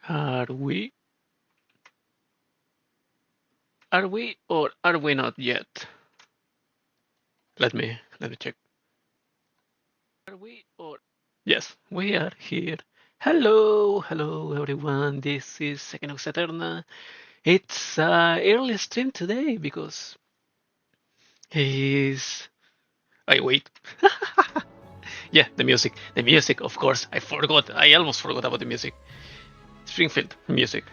Are we? Are we or are we not yet? Let me check. Are we or yes, we are here. Hello everyone. This is Equinox Eterna. It's early stream today because is I wait. Yeah, the music. The music, of course. I forgot. I almost forgot about the music. Springfield music.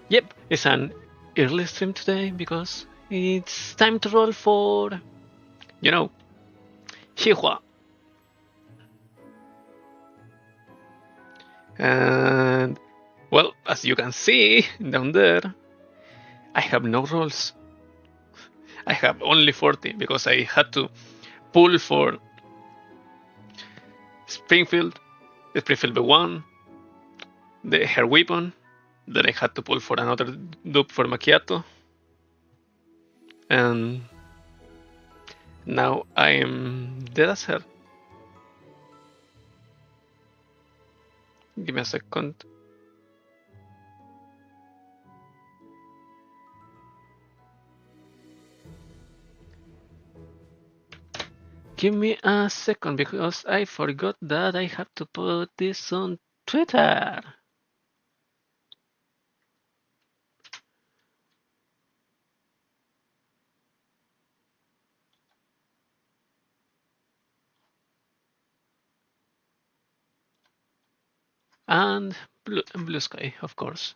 Yep, it's an early stream today because it's time to roll for, you know, Qiuhua. And, well, as you can see down there, I have no rolls. I have only 40 because I had to pull for Springfield B1, the Hair Weapon, then I had to pull for another dupe for Macchiato, and now I am dead as hell. Give me a second. Give me a second because I forgot that I have to put this on Twitter. And blue sky, of course.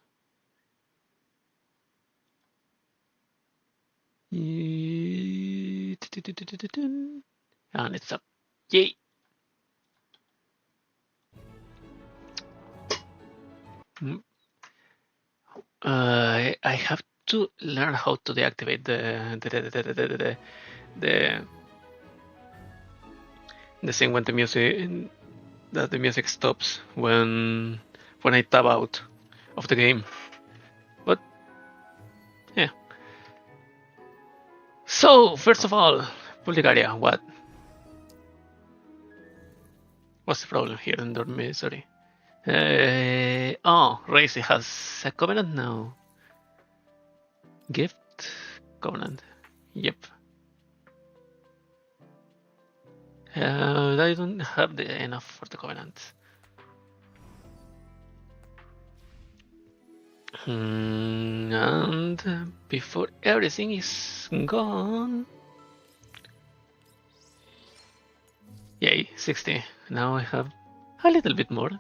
And it's up. Yay! I have to learn how to deactivate the thing when the music stops when I tab out of the game. But yeah. So first of all, public area. What's the problem here in Dorme? Sorry. Racy has a covenant now. Gift covenant. Yep. I don't have enough for the covenant. And before everything is gone, yay, 60. Now I have a little bit more.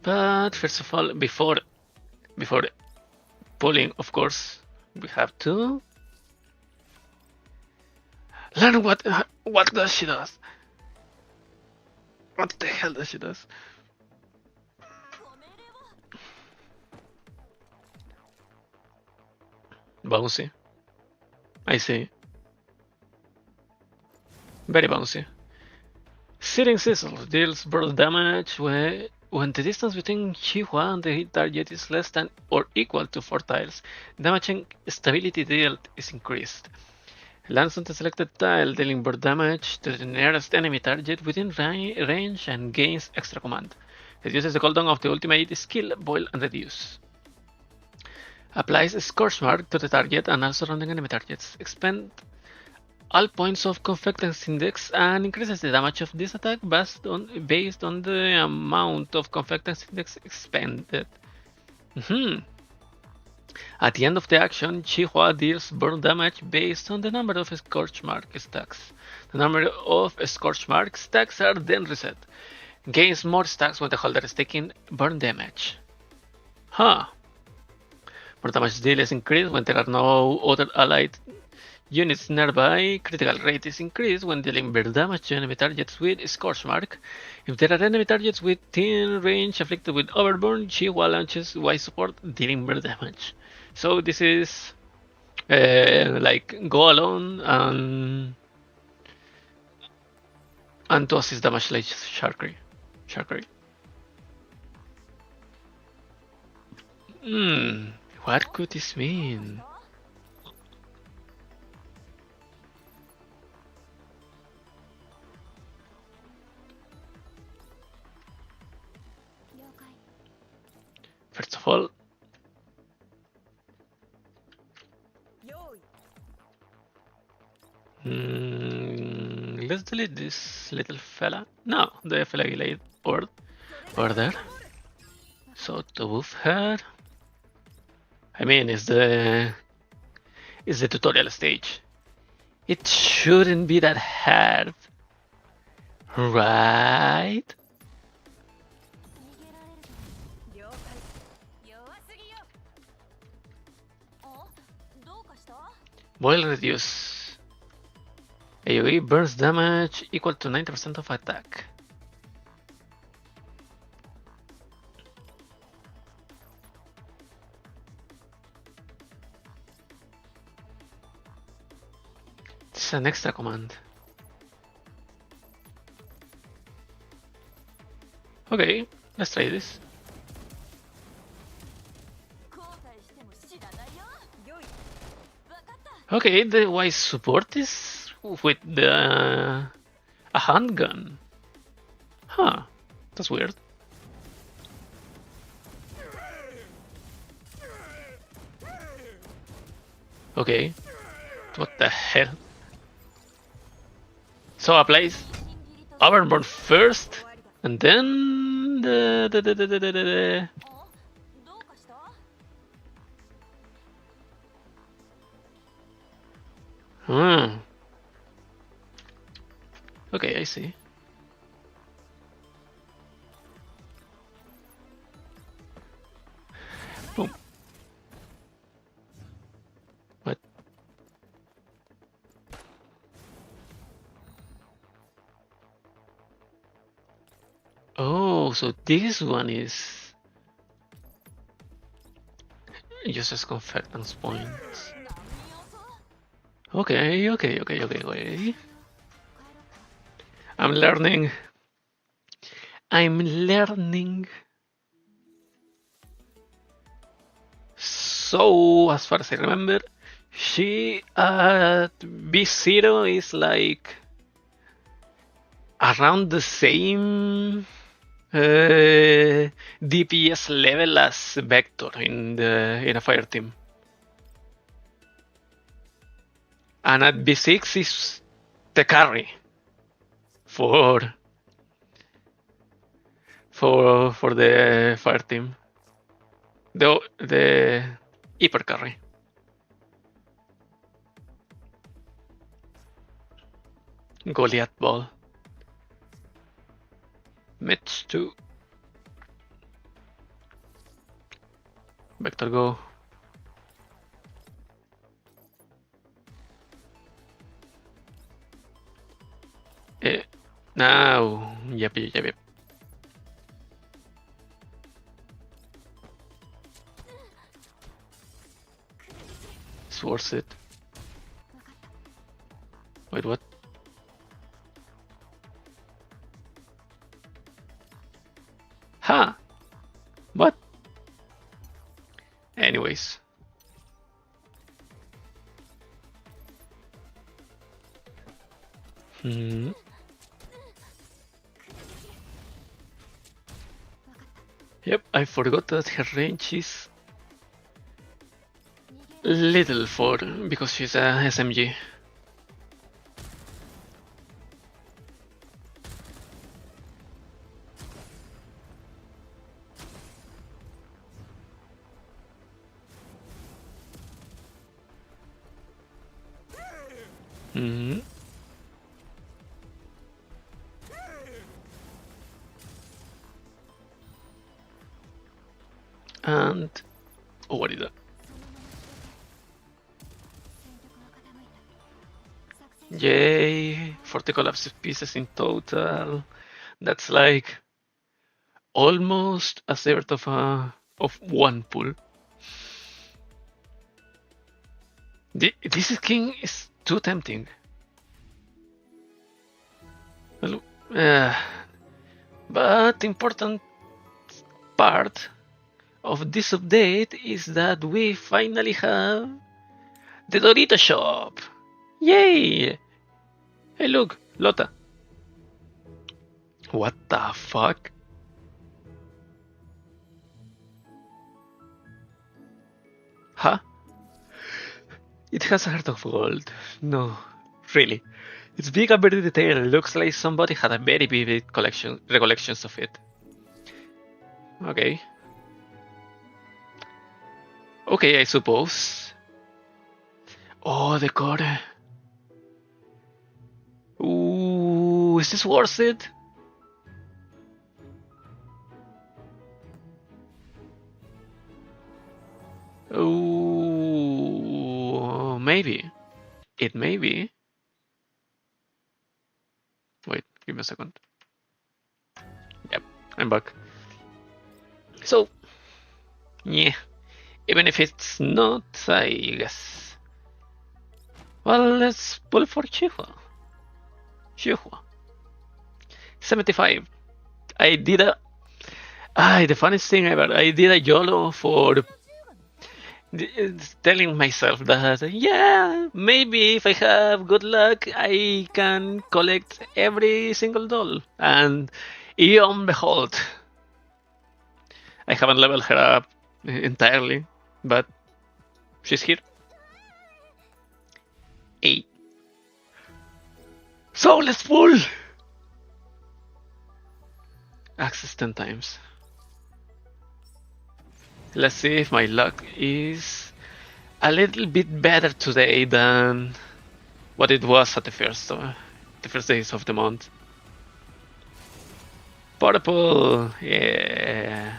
But first of all, before pulling, of course, we have to learn what does she does. What the hell does she does? Bouncy. I see. Very bouncy. Searing Sizzle deals burst damage when the distance between Qiuhua and the hit target is less than or equal to 4 tiles. Damage and stability dealt is increased. Lands on the selected tile, dealing burst damage to the nearest enemy target within range and gains extra command. It uses the cooldown of the ultimate skill Boil and Reduce. Applies a Scorch Mark to the target and all surrounding enemy targets. Expend all points of Confectance Index and increases the damage of this attack based on the amount of Confectance Index expended. At the end of the action, Qiuhua deals burn damage based on the number of Scorch Mark stacks. The number of Scorch Mark stacks are then reset. Gains more stacks when the holder is taking burn damage. More damage deal is increased when there are no other allied units nearby. Critical rate is increased when dealing burn damage to enemy targets with Scorch Mark. If there are enemy targets within range afflicted with Overburn, Qiuhua launches Y support dealing burn damage. So this is like go alone and to assist damage like Sharkery. What could this mean? Let's delete this little fella. No, the flagellate order. So to buff her. I mean, it's the tutorial stage. It shouldn't be that hard, right? Boil reduce. AoE burst damage equal to 90% of attack. It's an extra command. Okay, let's try this. Okay, the wise support is with a handgun. Huh, that's weird. Okay, what the hell? So applies Overburn first, and then the Okay, I see. Boom. What? Oh, so this one is uses convertance points. Okay. I'm learning. So, as far as I remember, she at B0 is like around the same DPS level as Vector in a fire team. And at B6 is the carry for the fire team. The hyper carry. Goliath ball. Match 2. Vector go. Now. Yep. It's worth it. Wait, what? Huh? What? Anyways. Yep, I forgot that her range is little because she's a SMG. And what is that? Yay, 40 collapse pieces in total. That's like almost a third of one pull. This skin is too tempting. But important part of this update is that we finally have the Dorito shop. Yay! Hey, look, Lota. What the fuck? Huh? It has a heart of gold. No, Really. It's big and very detailed. It looks like somebody had a very vivid recollections of it. Okay. Okay, I suppose. Oh, the core. Ooh, is this worth it? Ooh, maybe. It may be. Wait, give me a second. Yep, I'm back. So, yeah, even if it's not, I guess. Well, let's pull for Qiuhua. Qiuhua. 75. I did a. The funniest thing ever. I did a YOLO for telling myself that, yeah, maybe if I have good luck, I can collect every single doll. And on behold, I haven't leveled her up entirely, but she's here. 8. So let's pull! Access 10 times. Let's see if my luck is a little bit better today than what it was at the first days of the month. Purple, yeah.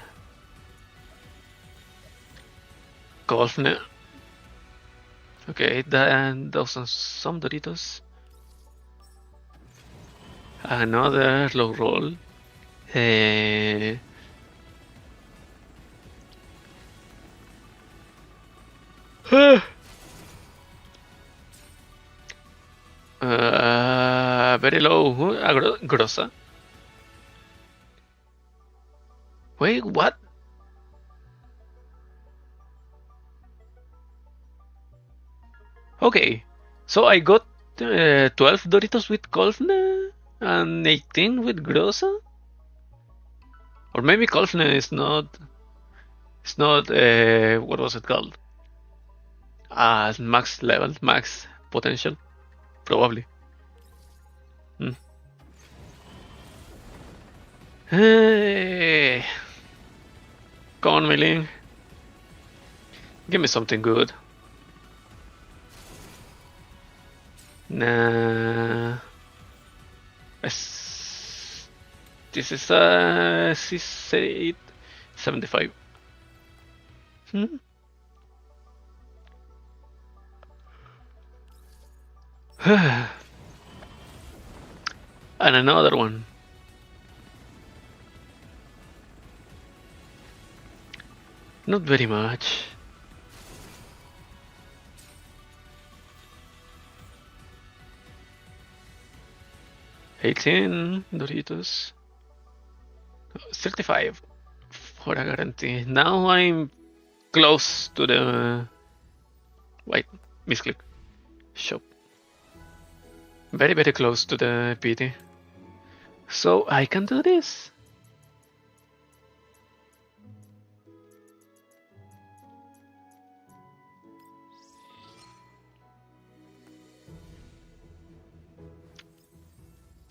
Golfner. Okay, then those are some Doritos. Another low roll. Very low. Grossa. Wait, what? Okay, so I got 12 Doritos with Golfne and 18 with Grossa? Or maybe Golfne is not... It's not... what was it called? Max level, max potential. Probably. Hey! Come on, Mailing. Give me something good. Nah. This is a 75. And another one. Not very much. $18 Doritos. 35 for a guarantee. Now I'm close to the... Wait, misclick. Shop. Very, very close to the PT. So I can do this.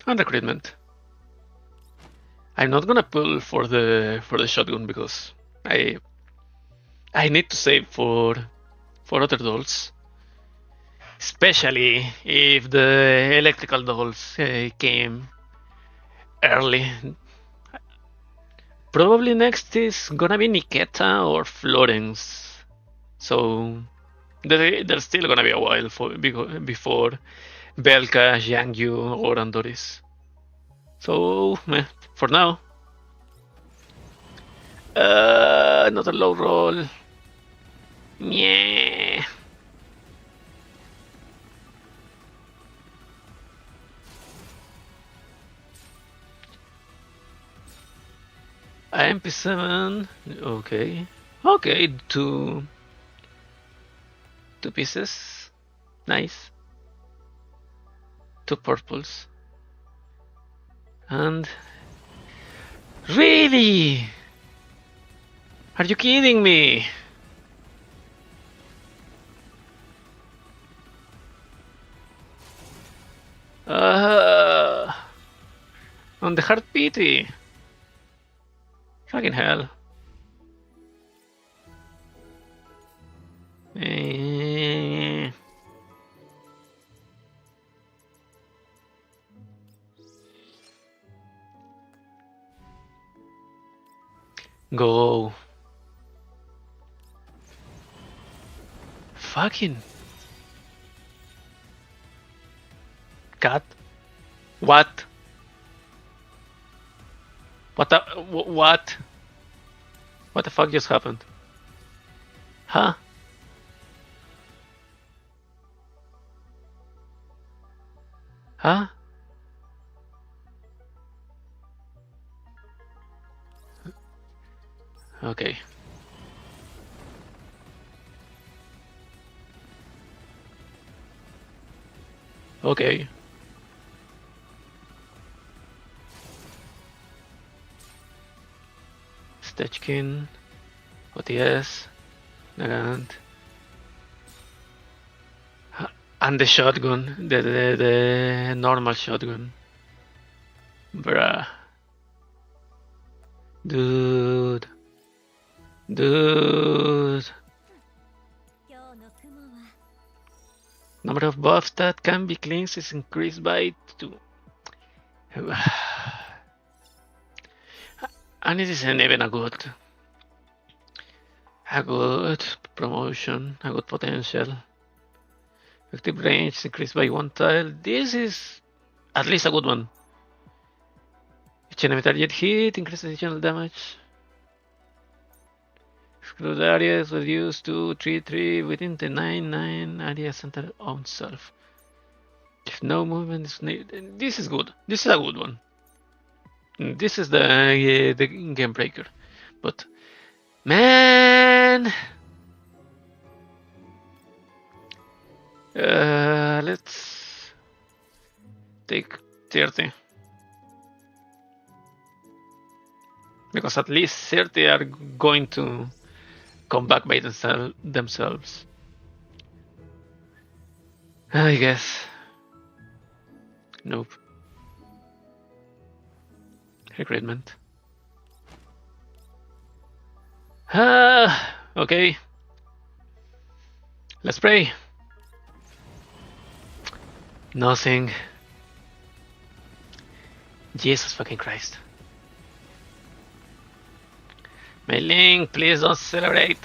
And recruitment. I'm not gonna pull for the shotgun because I need to save for other dolls. Especially if the electrical dolls came early. Probably next is gonna be Niketa or Florence. So there's still gonna be a while before Belka, Jiangyu, or Andoris. So, for now. Another low roll. Yeah. MP7. Okay. Okay, two pieces. Nice. 2 purples. And... Really? Are you kidding me? Uh, on the heart pity. Fucking hell. Eh. Go. Fucking cat. What? What the what? What the fuck just happened? Huh? Huh? Okay. Okay. Stechkin. OTS. Nagant. And the shotgun. The normal shotgun. Bruh. Dude. Dude. Number of buffs that can be cleansed is increased by 2. And it isn't even a good promotion, a good potential. Effective range increased by 1 tile. This is at least a good one. Each enemy target hit increases additional damage. Exclude areas reduced to 3/3 within the 9/9 area center on self. If no movement is needed, this is good. This is a good one. This is the game breaker, but man, let's take 30 because at least 30 are going to come back by themselves. I guess. Nope. Recruitment. Okay. Let's pray. Nothing. Jesus fucking Christ. My link, please don't celebrate.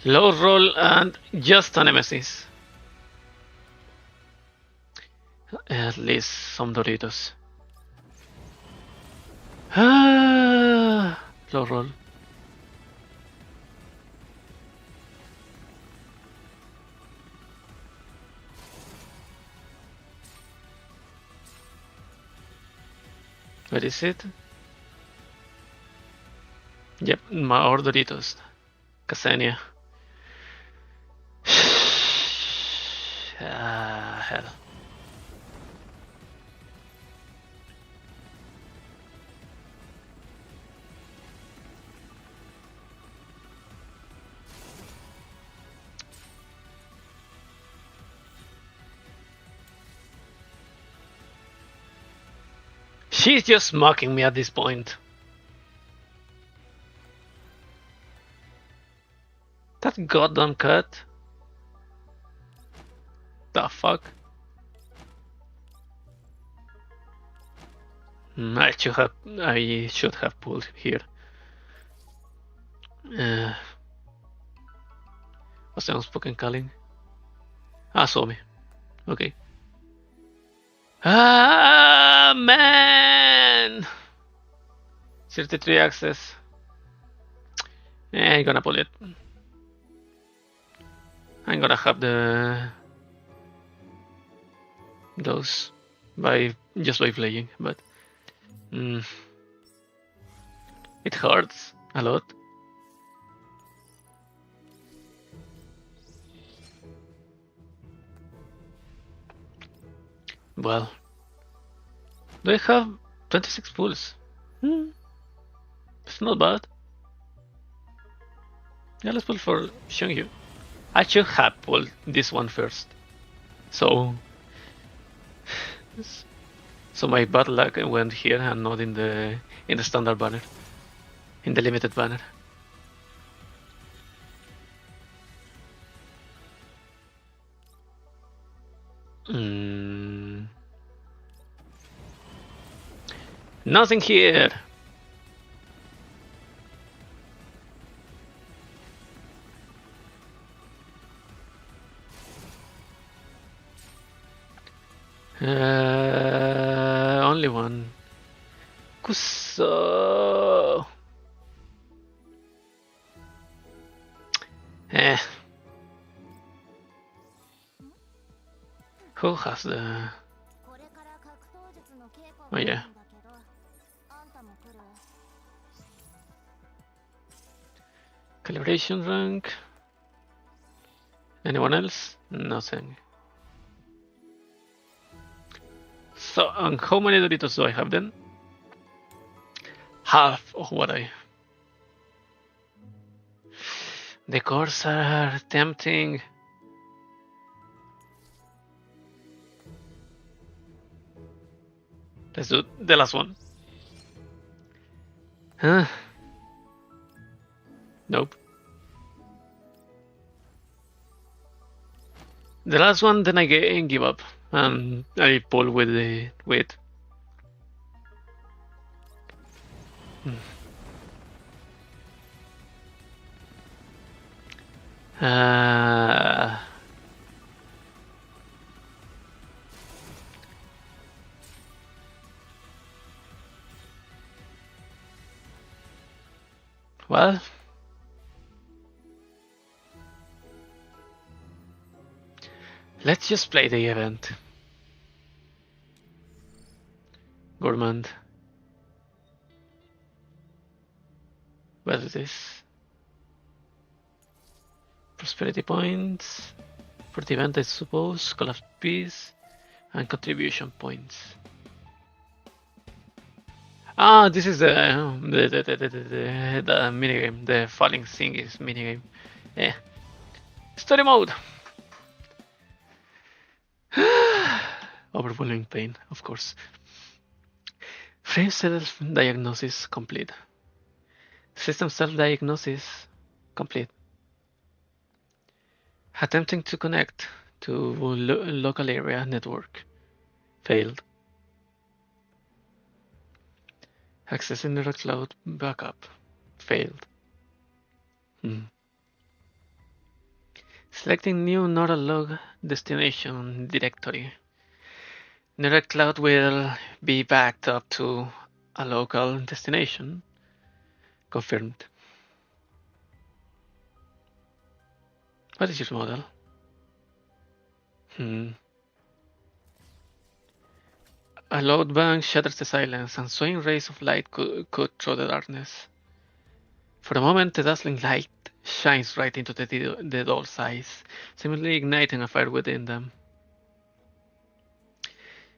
Low roll and just a nemesis. At least some Doritos. Low roll. What is it? Yep, more Doritos. Ksenia. Hell. She's just mocking me at this point. That goddamn cut. The fuck? I should have pulled here. What's the unspoken calling? Saw me. Okay. Man! 33 access. I'm gonna pull it. I'm gonna have those just by playing, but it hurts a lot. Well, do I have 26 pulls? It's not bad. Yeah, let's pull for Qiuhua. I should have pulled this one first. So my bad luck went here and not in the standard banner, in the limited banner. Nothing here. Only one. Kuso. Who has the... Oh yeah. Calibration rank. Anyone else? Nothing. So, how many Doritos do I have then? Half of what I... The cores are tempting. Let's do the last one. Huh? Nope. The last one, then I give up. I pull with the weight. Well, let's just play the event. Gourmand. What is this? Prosperity points. For the event, I suppose. Collapse piece. And contribution points. Ah, this is the minigame. The falling thing is minigame. Yeah. Story mode. Overwhelming pain, of course. Frame self-diagnosis complete. System self-diagnosis complete. Attempting to connect to local area network. Failed. Accessing the cloud backup. Failed. Selecting new Neuralog destination directory. Neuracloud will be backed up to a local destination. Confirmed. What is your model? A load bank shatters the silence, and swaying rays of light cut through the darkness. For a moment, the dazzling light shines right into the doll's eyes, seemingly igniting a fire within them.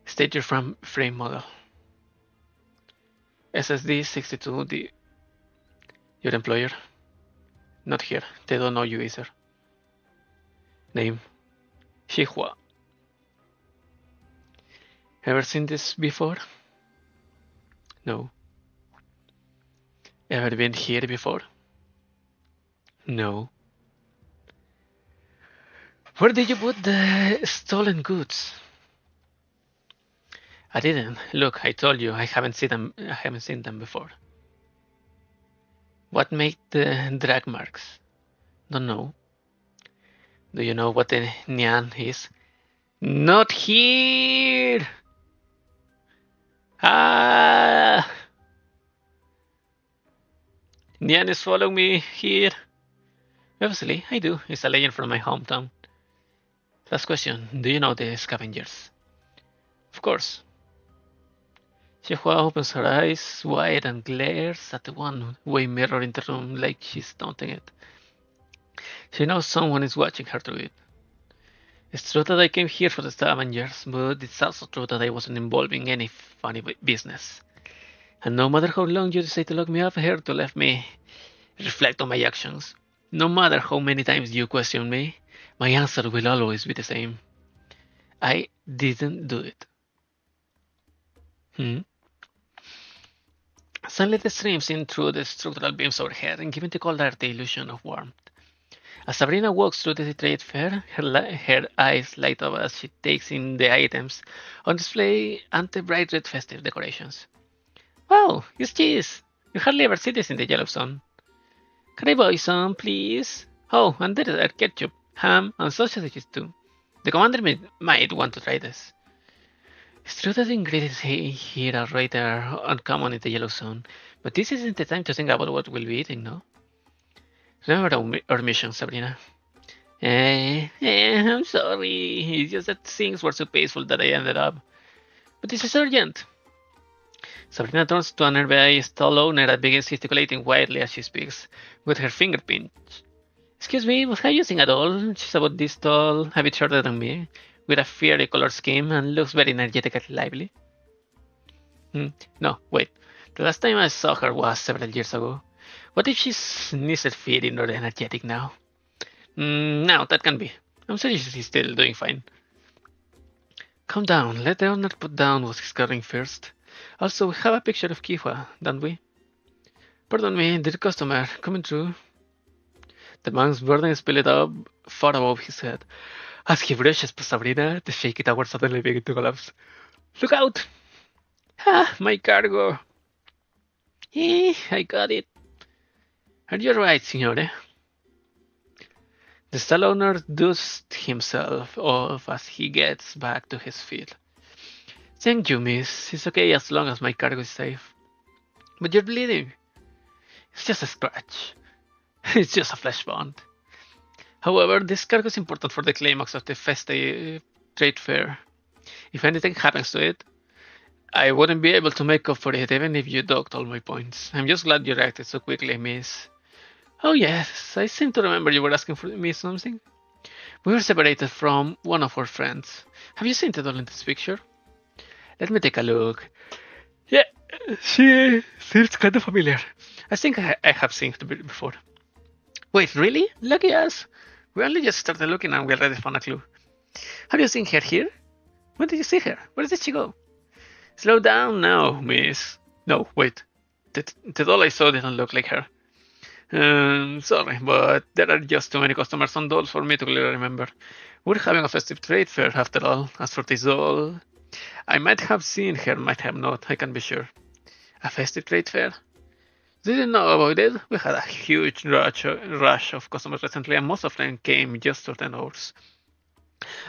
State your frame model. SSD 62D. Your employer? Not here. They don't know you either. Name? Qiuhua. Ever seen this before? No. Ever been here before? No. Where did you put the stolen goods? I didn't. Look, I told you I haven't seen them before. What made the drag marks? Don't know. Do you know what the Nyan is? Not here! Ah! Nyan is following me here. Obviously, I do. It's a legend from my hometown. Last question. Do you know the scavengers? Of course. Qiuhua opens her eyes wide and glares at the one-way mirror in the room like she's taunting it. She knows someone is watching her through it. It's true that I came here for the scavengers, but it's also true that I wasn't involved in any funny business. And no matter how long you decide to lock me up here to let me reflect on my actions, no matter how many times you question me, My answer will always be the same. I didn't do it. Hmm? Sunlight streams in through the structural beams overhead and giving the cold air the illusion of warmth. As Sabrina walks through the trade fair, her eyes light up as she takes in the items on display and the bright red festive decorations. Wow, it's cheese! You hardly ever see this in the Yellow Zone. Can I buy some, please? Oh, and there are ketchup, ham, and sausages too. The commander might want to try this. It's true that the ingredients here are rather uncommon in the Yellow Zone, but this isn't the time to think about what we'll be eating, no? Remember our mission, Sabrina. I'm sorry. It's just that things were so peaceful that I ended up. But this is urgent. Sabrina turns to a nearby stall owner and begins gesticulating wildly as she speaks, with her finger pinched. Excuse me, was I using a doll? She's about this tall, a bit shorter than me, with a fiery color scheme and looks very energetic and lively. No, wait. The last time I saw her was several years ago. What if she's sneezed feeling or energetic now? No, that can be. I'm sure she's still doing fine. Calm down. Let the owner put down what he's carrying first. Also, we have a picture of Qiuhua, don't we? Pardon me, dear customer. Coming through. The man's burden is spilled up far above his head. As he brushes past Sabrina, the shaky tower suddenly begins to collapse. Look out! Ah, my cargo! I got it. Are you right, signore? The stall owner dusts himself off as he gets back to his feet. Thank you, miss. It's okay as long as my cargo is safe. But you're bleeding. It's just a scratch. It's just a flesh wound. However, this cargo is important for the climax of the festive trade fair. If anything happens to it, I wouldn't be able to make up for it even if you docked all my points. I'm just glad you reacted so quickly, miss. Oh yes, I seem to remember you were asking for me something. We were separated from one of our friends. Have you seen the doll in this picture? Let me take a look. Yeah, she seems kind of familiar. I think I have seen her before. Wait, really? Lucky us. We only just started looking and we already found a clue. Have you seen her here? When did you see her? Where did she go? Slow down now, miss. No, wait. The doll I saw didn't look like her. Sorry, but there are just too many customers on dolls for me to clearly remember. We're having a festive trade fair after all. As for this doll, I might have seen her, might have not, I can be sure. A festive trade fair? Didn't know about it. We had a huge rush of customers recently, and most of them came just for 10 hours.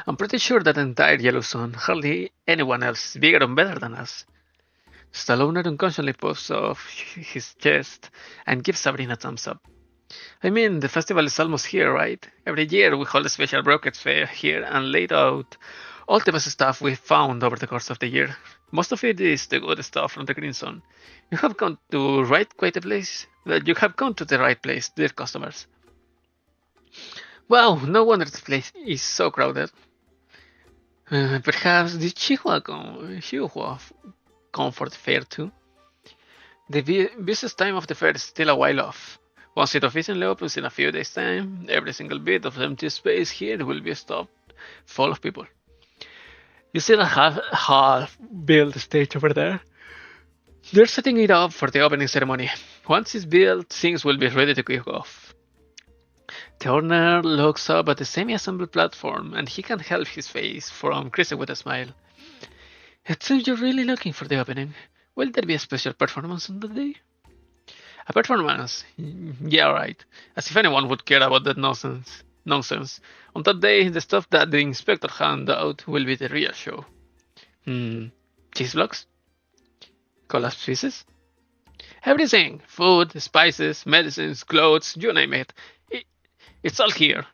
I'm pretty sure that the entire Yellow Zone, hardly anyone else is bigger and better than us. Stallone unconsciously puffs off his chest and gives Sabrina a thumbs up. I mean, the festival is almost here, right? Every year we hold a special brokerage fair here and laid out all the best stuff we found over the course of the year. Most of it is the good stuff from the Green Zone. You have come to You have come to the right place, dear customers. Wow, no wonder this place is so crowded. Perhaps the Qiuhua come for the fair too. The busiest time of the fair is still a while off. Once it officially opens in a few days' time, every single bit of empty space here will be stopped full of people. You see that half-built stage over there? They're setting it up for the opening ceremony. Once it's built, things will be ready to kick off. The owner looks up at the semi-assembled platform, and he can't help his face from creasing with a smile. It seems you're really looking for the opening. Will there be a special performance on that day? A performance? Yeah, right. As if anyone would care about that nonsense. On that day, the stuff that the inspector handed out will be the real show. Cheese blocks? Collapsed pieces? Everything. Food, spices, medicines, clothes, you name it. It's all here.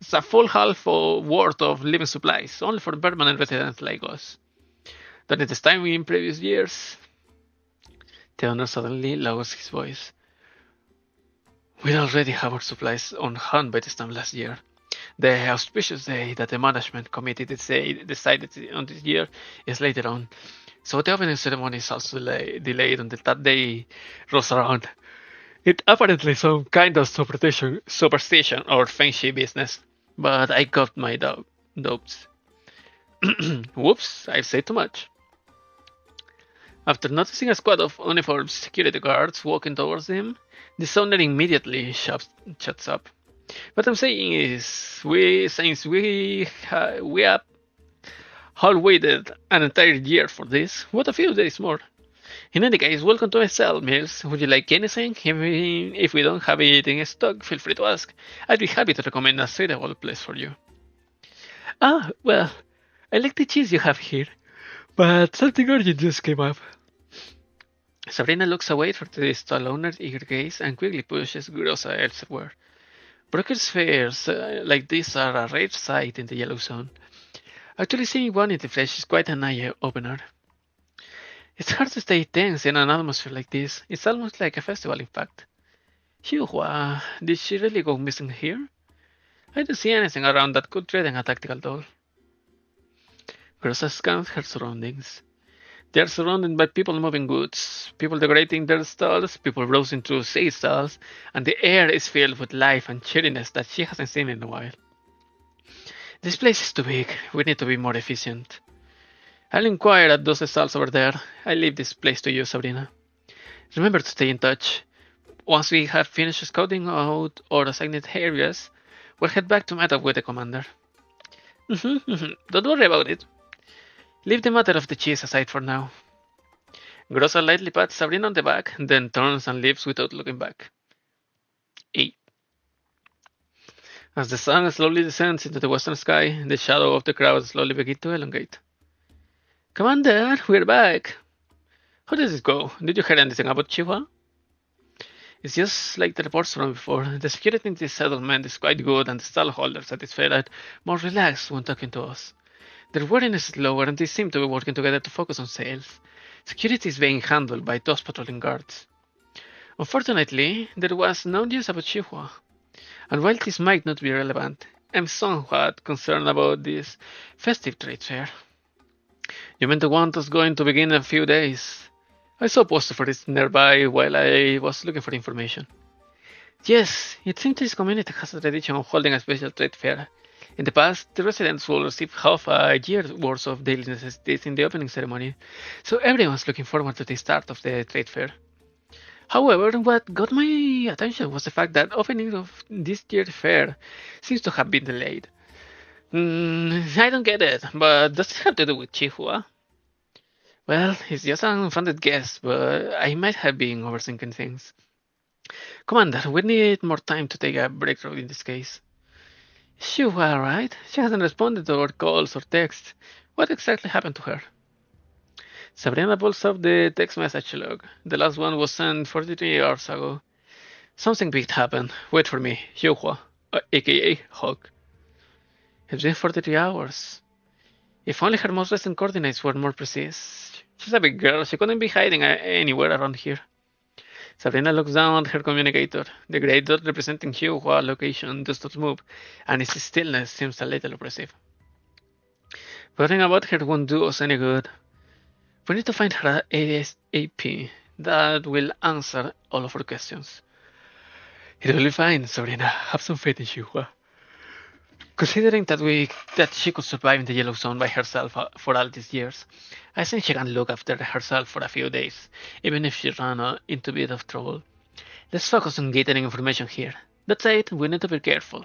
It's a full half worth of living supplies, only for permanent residents like us. During this time in previous years, the owner suddenly lowers his voice. We already have our supplies on hand by this time last year. The auspicious day that the management committee decided on this year is later on, so the opening ceremony is also delayed until that day rolls around. It apparently some kind of superstition or feng shui business, but I got my doubts. Whoops, I've said too much. After noticing a squad of uniformed security guards walking towards him, the Summoner immediately shuts up. What I'm saying is, since we have all waited an entire year for this, what a few days more. In any case, welcome to my cell, Mills. Would you like anything? Even if we don't have it in stock, feel free to ask. I'd be happy to recommend a suitable place for you. Ah, well, I like the cheese you have here, but something urgent just came up. Sabrina looks away from the stall owner's eager gaze and quickly pushes Grossa elsewhere. Brokers' fairs like this are a rare sight in the Yellow Zone. Actually, seeing one in the flesh is quite an eye-opener. It's hard to stay tense in an atmosphere like this. It's almost like a festival, in fact. Qiuhua, did she really go missing here? I don't see anything around that could threaten a tactical doll. Grossa scans her surroundings. They are surrounded by people moving goods, people decorating their stalls, people browsing through sale stalls, and the air is filled with life and cheeriness that she hasn't seen in a while. This place is too big. We need to be more efficient. I'll inquire at those stalls over there. I leave this place to you, Sabrina. Remember to stay in touch. Once we have finished scouting out our assigned areas, we'll head back to meet up with the commander. Don't worry about it. Leave the matter of the cheese aside for now. Grossa lightly pats Sabrina on the back, then turns and leaves without looking back. 8. As the sun slowly descends into the western sky, the shadow of the crowd slowly begins to elongate. Commander, we're back. How does it go? Did you hear anything about Qiuhua? It's just like the reports from before. The security in this settlement is quite good, and the stallholders at this fair are more relaxed when talking to us. Their wariness is lower, and they seem to be working together to focus on sales. Security is being handled by those patrolling guards. Unfortunately, there was no news about Qiuhua. And while this might not be relevant, I'm somewhat concerned about this festive trade fair. You meant the one that's going to begin in a few days. I saw a poster for it nearby while I was looking for information. Yes, it seems this community has a tradition of holding a special trade fair. In the past, the residents will receive half a year's worth of daily necessities in the opening ceremony, so everyone's looking forward to the start of the trade fair. However, what got my attention was the fact that opening of this year's fair seems to have been delayed. I don't get it, but does it have to do with Qiuhua? Well, it's just an unfounded guess, but I might have been overthinking things. Commander, we need more time to take a breakthrough in this case. Qiuhua, right? She hasn't responded to our calls or texts. What exactly happened to her? Sabrina pulls up the text message log. The last one was sent 43 hours ago. Something big happened. Wait for me, Qiuhua, aka Hawk. It's been 43 hours. If only her most recent coordinates were more precise. She's a big girl. She couldn't be hiding anywhere around here. Sabrina looks down at her communicator. The gray dot representing Qiuhua's location does not move, and its stillness seems a little oppressive. Worrying about her won't do us any good. We need to find her ASAP. That will answer all of our questions. It will be fine, Sabrina. Have some faith in Qiuhua. Considering that she could survive in the Yellow Zone by herself for all these years, I think she can look after herself for a few days, even if she ran into a bit of trouble. Let's focus on gathering information here. That said, we need to be careful.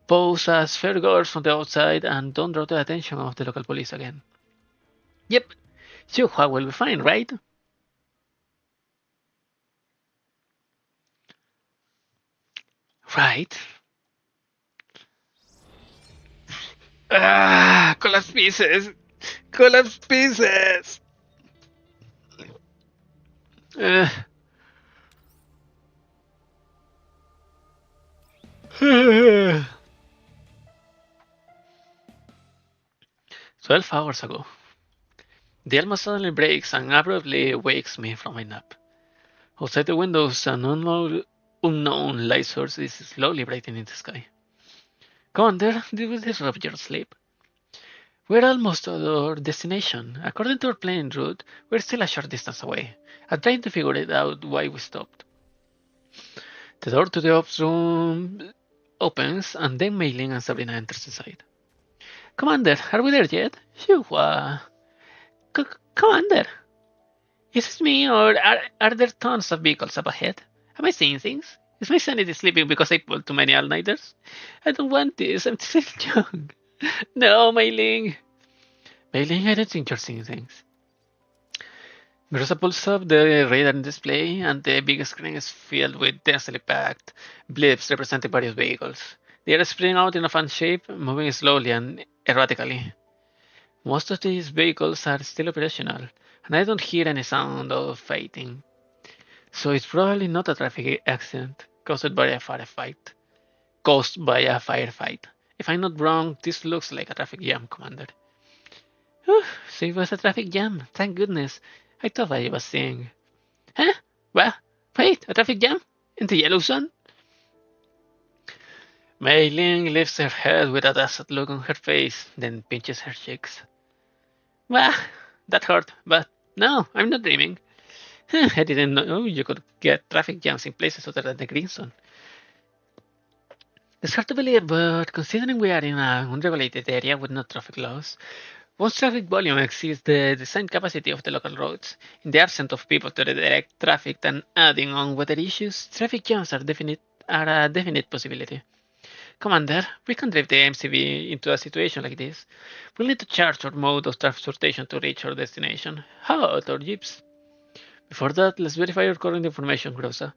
Pose as fair guards from the outside and don't draw the attention of the local police again. Yep, Qiuhua will be fine, right? Right. Ah, collapse pieces! Collapse pieces! Uh, 12 hours ago. The almost suddenly breaks and abruptly wakes me from my nap. Outside the windows, an unknown light source is slowly brightening the sky. Commander, did we disrupt your sleep? We're almost at our destination. According to our plane route, we're still a short distance away. I'm trying to figure it out why we stopped. The door to the ops room opens, and then Mei Ling and Sabrina enters inside. Commander, are we there yet? Qiuhua. Commander, is this me, or are there tons of vehicles up ahead? Am I seeing things? Is my sanity sleeping because I pulled too many all-nighters? I don't want this. I'm still young. No, Mei Ling. Mei Ling, I don't think you're seeing things. Groza pulls up the radar display, and the big screen is filled with densely packed blips representing various vehicles. They are spreading out in a fan shape, moving slowly and erratically. Most of these vehicles are still operational, and I don't hear any sound of fighting. So it's probably not a traffic accident caused by a firefight. If I'm not wrong, this looks like a traffic jam, Commander. Whew, so it was a traffic jam. Thank goodness. I thought I was seeing. Huh? Well, wait, a traffic jam? In the yellow zone? Mei Ling lifts her head with a dazed look on her face, then pinches her cheeks. Well, that hurt, but no, I'm not dreaming. I didn't know you could get traffic jams in places other than the green zone. It's hard to believe, but considering we are in an unregulated area with no traffic laws, once traffic volume exceeds the design capacity of the local roads, in the absence of people to redirect traffic and adding on weather issues, traffic jams are a definite possibility. Commander, we can drive the MCV into a situation like this. We'll need to charge our mode of transportation to reach our destination. How about our jeeps? Before that, let's verify our current information, Groza.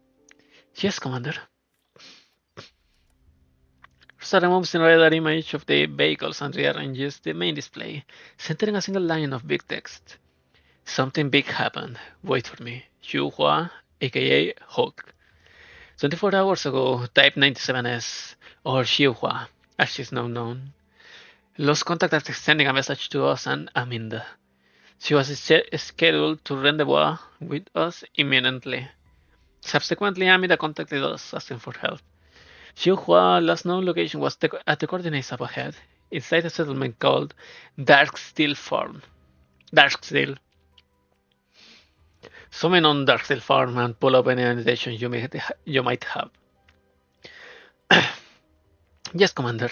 Yes, Commander. Rosa removes the radar image of the vehicles and rearranges the main display, centering a single line of big text. Something big happened. Wait for me. Qiuhua, aka Hulk. 24 hours ago, Type 97S, or Qiuhua, as she's now known, lost contact after sending a message to us and Aminda. She was scheduled to rendezvous with us imminently. Subsequently, Amida contacted us asking for help. Qiuhua's last known location was at the coordinates up ahead, inside a settlement called Darksteel Farm. Darksteel. Summon on Darksteel Farm and pull up any annotations you might have. Yes, Commander.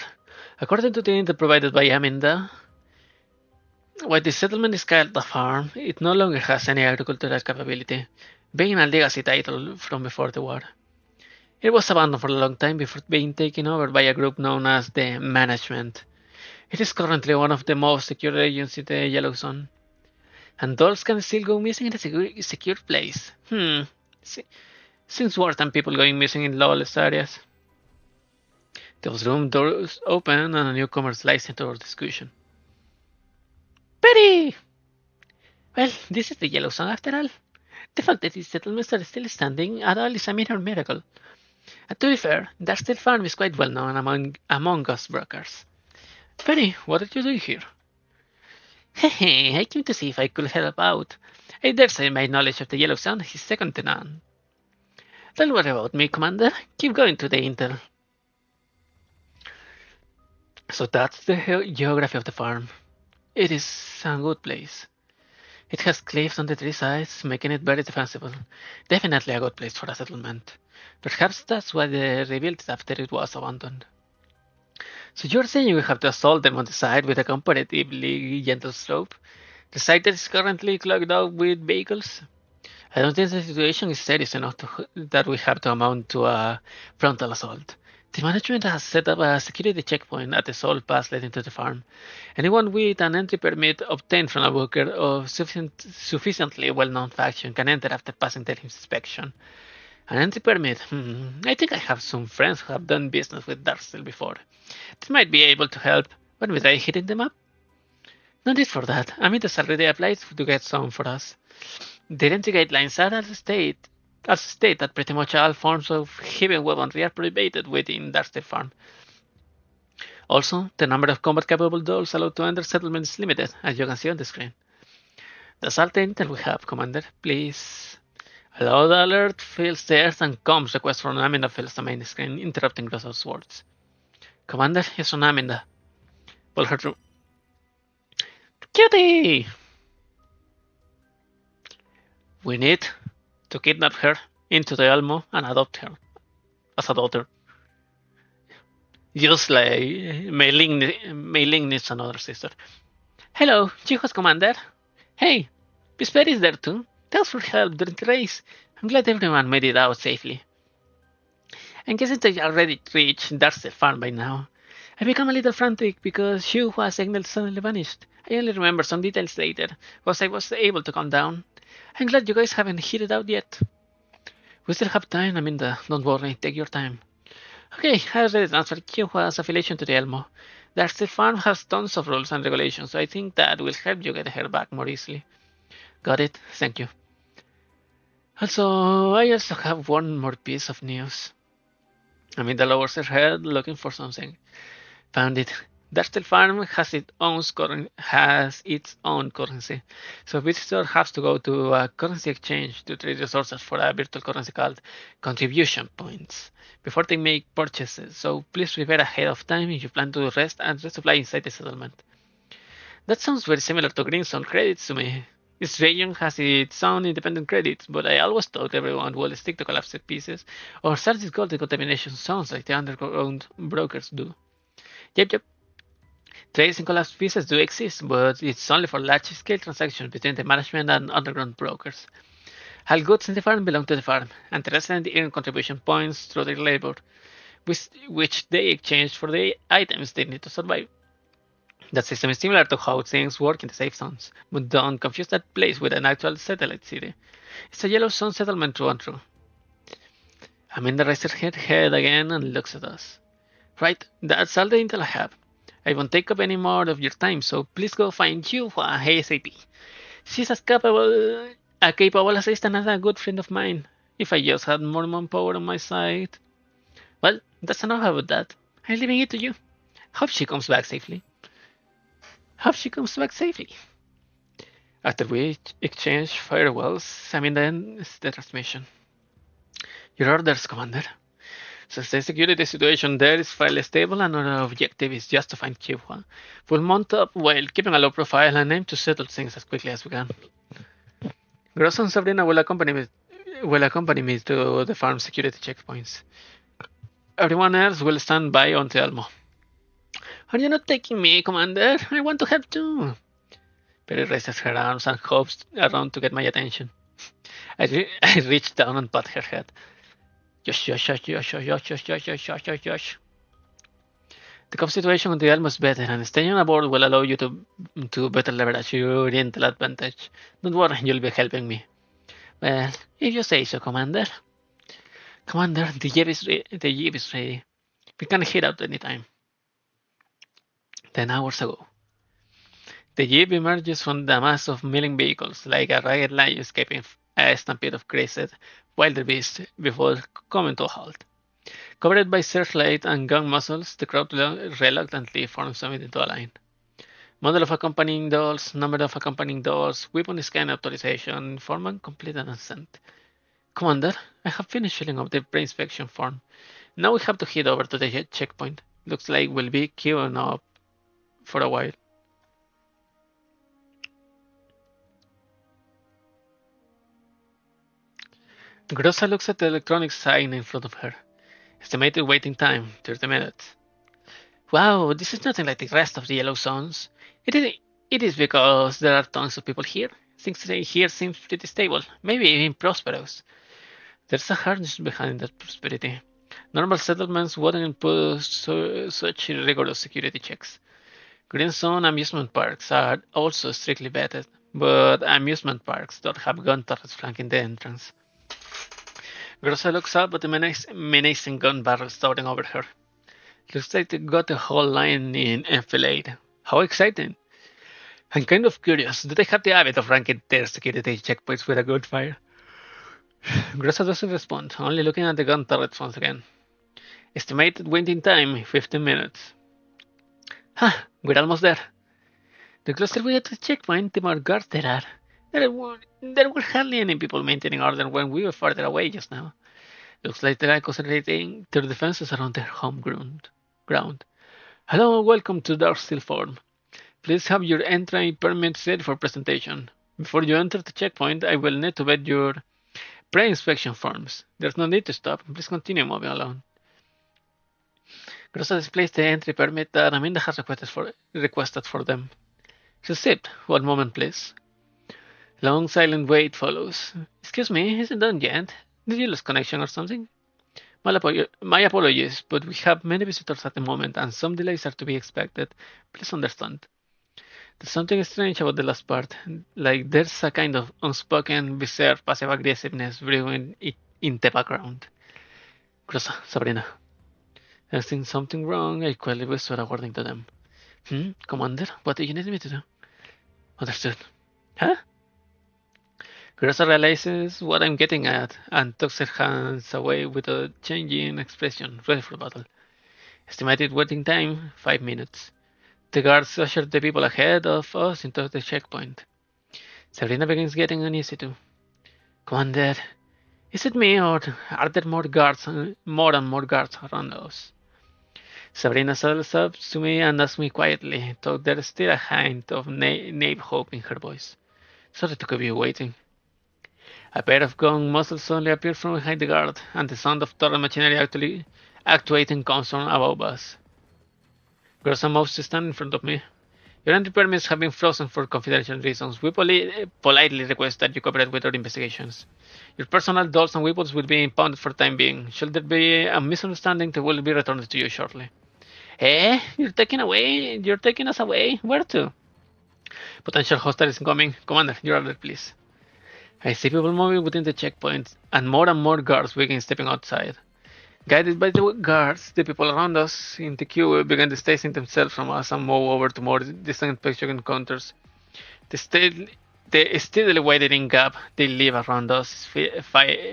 According to the intel provided by Aminda, while the settlement is called a farm, it no longer has any agricultural capability, being a legacy title from before the war. It was abandoned for a long time before being taken over by a group known as the Management. It is currently one of the most secure regions in the Yellow Zone. And dolls can still go missing in a secure place. Since wartime people going missing in lawless areas. Those room doors open and a newcomer slides into our discussion. Betty! Well, this is the Yellow Zone after all. The fact that these settlements are still standing at all is a mere miracle. And to be fair, Darksteel Farm is quite well known among us brokers. Penny, what are you doing here? Hehe, I came to see if I could help out. I dare say my knowledge of the Yellow Zone is second to none. Don't worry about me, Commander. Keep going to the intel. So that's the geography of the farm. It is a good place. It has cliffs on the three sides, making it very defensible. Definitely a good place for a settlement. Perhaps that's why they rebuilt it after it was abandoned. So you're saying we have to assault them on the side with a comparatively gentle slope? The side that is currently clogged up with vehicles? I don't think the situation is serious enough that we have to amount to a frontal assault. The management has set up a security checkpoint at the sole pass leading to the farm. Anyone with an entry permit obtained from a worker of sufficiently well-known faction can enter after passing the inspection. An entry permit? I think I have some friends who have done business with Darksteel before. They might be able to help when we try hitting them up. No need for that. Amida's already applied to get some for us. The entry guidelines are as state that pretty much all forms of heavy weaponry are prohibited within Darksteel Farm. Also, the number of combat-capable dolls allowed to enter settlement is limited, as you can see on the screen. That's all the intel we have, Commander. Please. A loud alert fills the earth and comms request from Aminda fills the main screen, interrupting Groza's words. Commander, it's on Aminda. Pull her through. Cutie! We need to kidnap her into the Elmo and adopt her as a daughter. Just like Mei Ling needs another sister. Hello, Qiuhua's commander. Hey, Pisper is there too. Thanks for help during the race. I'm glad everyone made it out safely. I'm guessing they already reached Darcy Farm by now. I become a little frantic because Qiuhua's signal suddenly vanished. I only remember some details later, once I was able to calm down. I'm glad you guys haven't hit it out yet. We still have time, Aminda. Don't worry, take your time. Okay, I already transferred Qiuhua's affiliation to the Elmo. Darcy Farm has tons of rules and regulations, so I think that will help you get her back more easily. Got it, thank you. Also, I also have one more piece of news. Aminda lowers her head, looking for something. Found it. Darksdale Farm has its own currency, so visitors have to go to a currency exchange to trade resources for a virtual currency called contribution points before they make purchases. So please prepare ahead of time if you plan to rest and resupply inside the settlement. That sounds very similar to Greenstone credits to me. This region has its own independent credits, but I always thought everyone would stick to collapsed pieces or start these gold decontamination zones like the underground brokers do. Yep. Trades in collapsed pieces do exist, but it's only for large-scale transactions between the management and underground brokers. All goods in the farm belong to the farm, and the residents earn contribution points through their labor, which they exchange for the items they need to survive. That system is similar to how things work in the safe zones, but don't confuse that place with an actual satellite city. It's a yellow zone settlement through and through. Amanda raises her head again and looks at us. Right, that's all the intel I have. I won't take up any more of your time, so please go find Qiuhua ASAP. She's a capable assistant and a good friend of mine. If I just had more manpower on my side. Well, that's enough about that. I'm leaving it to you. Hope she comes back safely. Hope she comes back safely. After we exchange farewells, then the transmission. Your orders, Commander. Since the security situation there is fairly stable and our objective is just to find Qiuhua, we'll mount up while keeping a low profile and aim to settle things as quickly as we can. Gross and Sabrina will accompany me to the farm security checkpoints. Everyone else will stand by on Elmo. Are you not taking me, Commander? I want to help too. Perry raises her arms and hops around to get my attention. I reach down and pat her head. Josh. The comp situation on the Elmo is better, and staying on board will allow you to better leverage your oriental advantage. Don't worry, you'll be helping me. Well, if you say so, Commander. Commander, the jeep is ready. We can head out anytime. 10 hours ago. The jeep emerges from the mass of milling vehicles like a ragged lion escaping a stampede of crazed wildebeest before coming to a halt. Covered by searchlight and gun muzzles, the crowd reluctantly forms into a line. Model of accompanying dolls, number of accompanying dolls, weapon scan authorization, informant complete and sent. Commander, I have finished filling out the pre-inspection form. Now we have to head over to the checkpoint. Looks like we'll be queuing up for a while. Grossa looks at the electronic sign in front of her. Estimated waiting time, 30 minutes. Wow, this is nothing like the rest of the yellow zones. It is because there are tons of people here. Things here seem pretty stable, maybe even prosperous. There's a hardness behind that prosperity. Normal settlements wouldn't impose such rigorous security checks. Green zone amusement parks are also strictly vetted, but amusement parks don't have gun turrets flanking the entrance. Grossa looks up at the menacing gun barrels towering over her. Looks like they got the whole line in enfilade. How exciting! I'm kind of curious, do they have the habit of ranking their security checkpoints with a good fire? Grossa doesn't respond, only looking at the gun turrets once again. Estimated waiting time, 15 minutes. We're almost there. The closer we get to the checkpoint, the more guards there are. There were hardly any people maintaining order when we were farther away just now. Looks like they are concentrating their defenses around their home ground. Hello and welcome to Darksteel Farm. Please have your entry permits ready for presentation. Before you enter the checkpoint, I will need to vet your pre-inspection forms. There's no need to stop. Please continue moving along. Grossa displays the entry permit that Amanda has requested for them. Receipt. One moment, please. Long silent wait follows. Excuse me, isn't done yet? Did you lose connection or something? My apologies, but we have many visitors at the moment and some delays are to be expected. Please understand. There's something strange about the last part. Like there's a kind of unspoken, bizarre, passive aggressiveness brewing in the background. Grossa, Sabrina. Sensing something wrong, I quietly whispered a warning to them. Commander, what do you need me to do? Understood. Huh? Grossa realizes what I'm getting at and tucks her hands away with a changing expression, ready for battle. Estimated waiting time 5 minutes. The guards usher the people ahead of us into the checkpoint. Sabrina begins getting uneasy too. Commander, is it me or are there more and more guards around us? Sabrina sidles up to me and asks me quietly, though there is still a hint of naive hope in her voice. Sorry to keep you waiting. A pair of gun muzzles suddenly appear from behind the guard, and the sound of turret machinery actuating comes from above us. Grossa moves to stand in front of me. Your entry permits have been frozen for confidential reasons. We politely request that you cooperate with our investigations. Your personal dolls and weapons will be impounded for the time being. Should there be a misunderstanding, they will be returned to you shortly. Eh? You're taking us away? Where to? Potential hostile is incoming. Commander, your order, please. I see people moving within the checkpoint, and more guards begin stepping outside. Guided by the guards, the people around us in the queue began distancing themselves from us and move over to more distant picture encounters. The steadily widening gap they leave around us is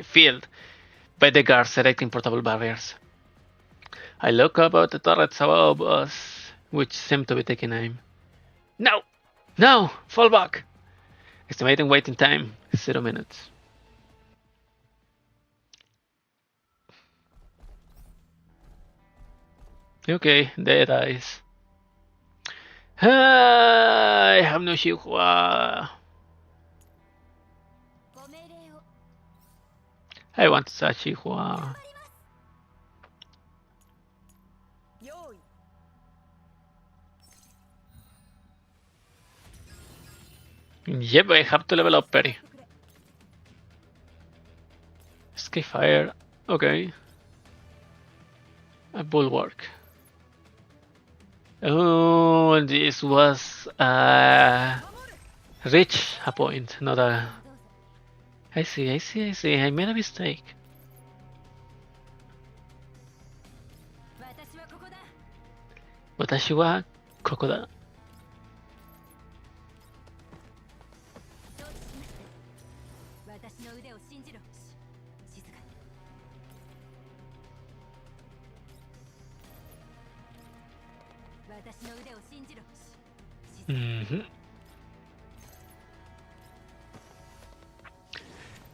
filled by the guards erecting portable barriers. I look up at the turrets above us, which seem to be taking aim. No! No! Fall back! Estimating waiting time 0 minutes. Okay, dead eyes. I have no Qiuhua. I want such Qiuhua. Yep, I have to level up Perry. Skyfire, okay. A bulwark. Oh, this was reach a point, not a. I see. I made a mistake. Watashi wa koko da.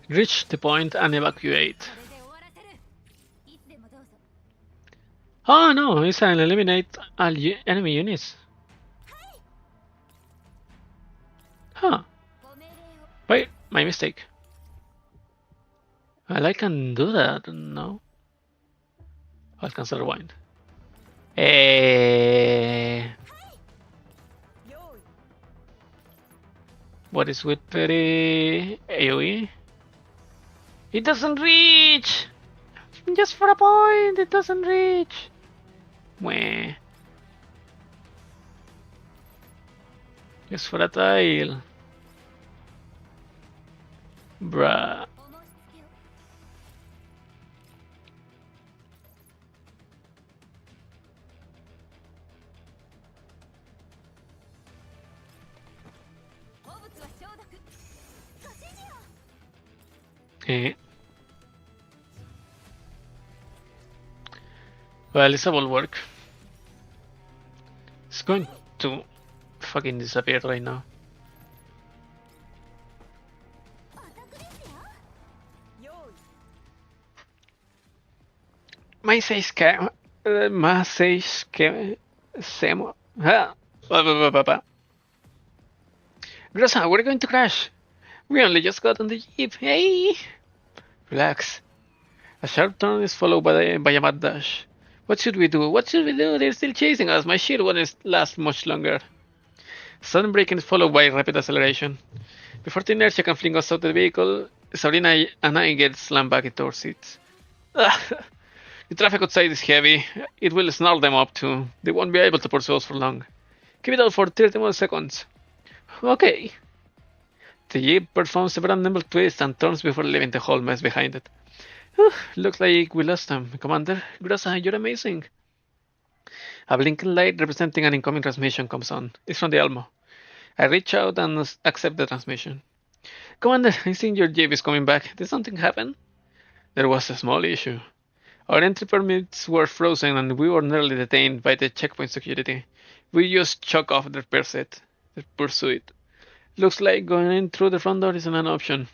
Reach the point and evacuate. Oh no, it's an eliminate all enemy units. Huh. Wait, my mistake. Well, I can do that, no? I'll cancel rewind. What is with Perry AoE? It doesn't reach! Just for a point, it doesn't reach! Mwah. Just for a tile. Bruh. Well, it's a bulwark. It's going to fucking disappear right now. Más 6 que Semo. Grossa, we're going to crash. We only just got on the jeep. Hey! Relax. A sharp turn is followed by a mad dash. What should we do? What should we do? They're still chasing us. My shield won't last much longer. Sudden braking is followed by rapid acceleration. Before the inertia can fling us out of the vehicle, Sabrina and I get slammed back into our seats. The traffic outside is heavy. It will snarl them up too. They won't be able to pursue us for long. Keep it out for 30 more seconds. Okay. The Jeep performs several nimble twists and turns before leaving the whole mess behind it. Looks like we lost them. Commander, Grasa, you're amazing. A blinking light representing an incoming transmission comes on. It's from the Almo. I reach out and accept the transmission. Commander, I think your Jeep is coming back. Did something happen? There was a small issue. Our entry permits were frozen and we were nearly detained by the checkpoint security. We just chuck off their pursuit. Looks like going in through the front door isn't an option.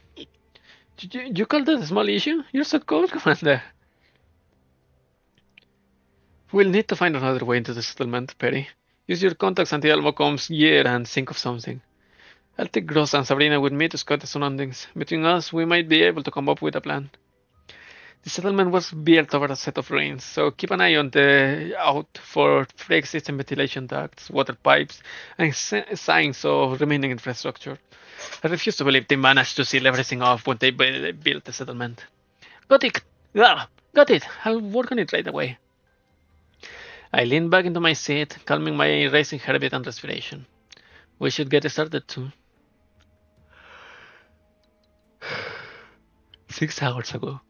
You call that a small issue? You're so cold, Commander. We'll need to find another way into the settlement, Perry. Use your contacts until Almo comes here and think of something. I'll take Gross and Sabrina with me to scout the surroundings. Between us, we might be able to come up with a plan. The settlement was built over a set of ruins, so keep an eye out for pre-existing ventilation ducts, water pipes, and signs of remaining infrastructure. I refuse to believe they managed to seal everything off when they built the settlement. Got it! Ah, got it! I'll work on it right away. I lean back into my seat, calming my racing heartbeat and respiration. We should get started too. 6 hours ago.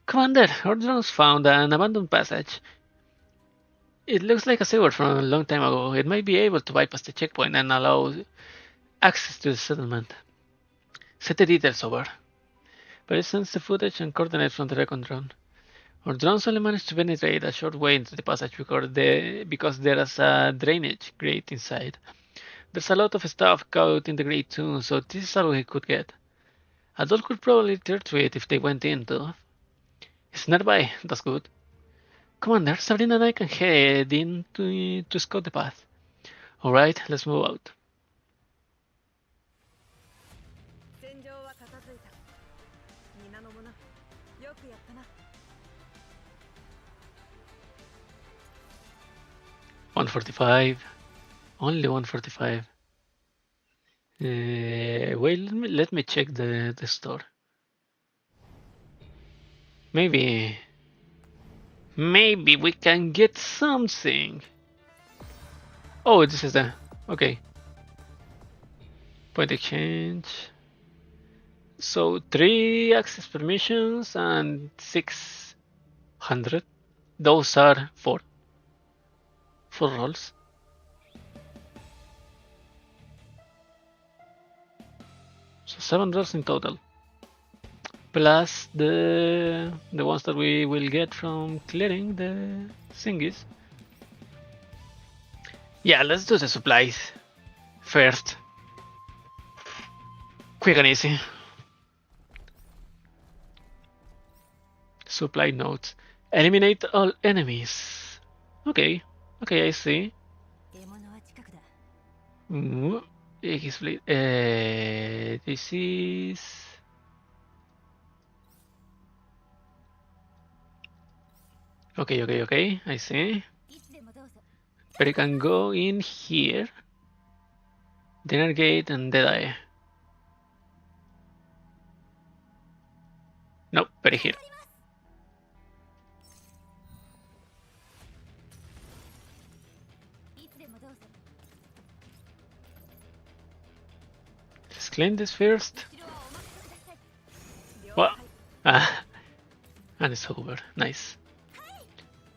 Commander, our drones found an abandoned passage. It looks like a sewer from a long time ago. It might be able to bypass the checkpoint and allow access to the settlement. Set the details over. But it sends the footage and coordinates from the recon drone. Our drones only managed to penetrate a short way into the passage because there is a drainage grate inside. There's a lot of stuff caught in the grate too, so this is all we could get. Adults could probably tear through it if they went in though. It's nearby, that's good. Commander, Sabrina and I can head in to scout the path. Alright, let's move out. $145. Only $145. Wait, let me check the store. Maybe we can get something. Oh, this is the okay. Point exchange. So 3 access permissions and 600. Those are 4 rolls. So 7 rolls in total. Plus the ones that we will get from clearing the thingies. Yeah, let's do the supplies first. Quick and easy. Supply notes. Eliminate all enemies. Okay, I see. This is... Okay, I see. But you can go in here. Dinner Gate and Deadeye. Nope, but here. Let's clean this first. What? Ah, and it's over. Nice.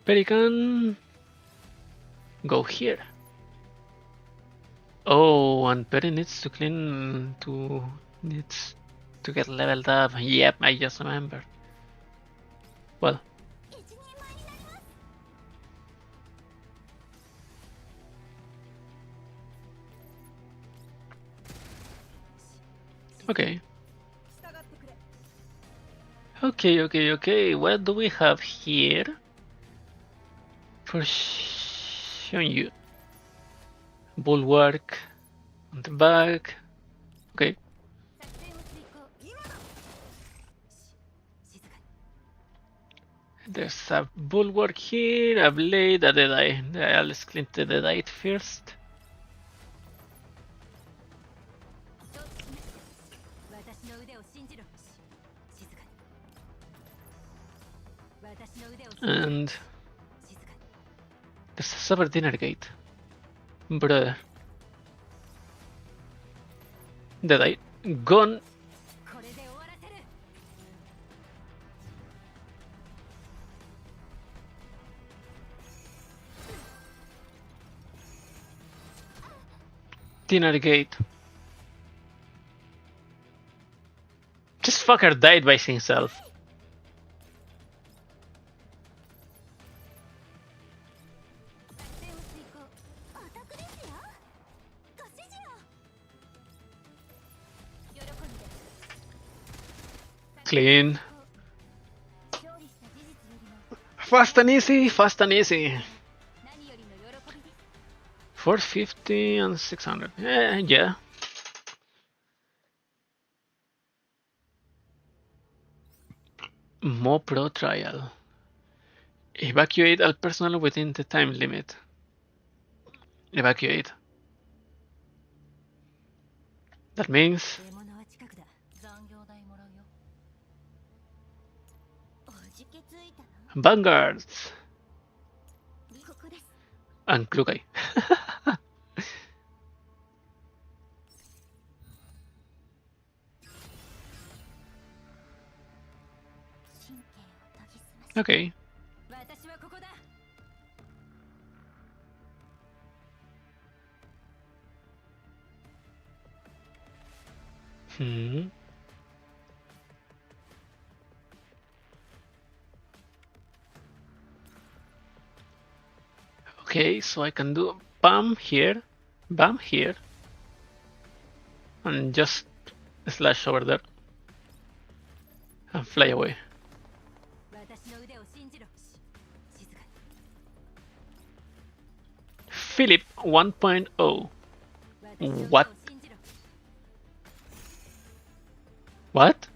Pelican, go here. Oh, and Perry needs to needs to get leveled up. Yep, I just remembered. Well. Okay. Okay. What do we have here? For showing you. Bulwark on the back. Okay. There's a bulwark here, a blade, a deadeye. Let's clean the deadeye first. And there's a super dinner gate. Brother. Deadeye. Gone. Dinner gate. This fucker died by himself. Clean. Fast and easy, fast and easy. 450 and 600. Yeah. More pro trial. Evacuate all personnel within the time limit. Evacuate. That means vanguards and Klukai. Okay. Okay, so I can do bam here, and just slash over there and fly away. Philip 1.0. What? What?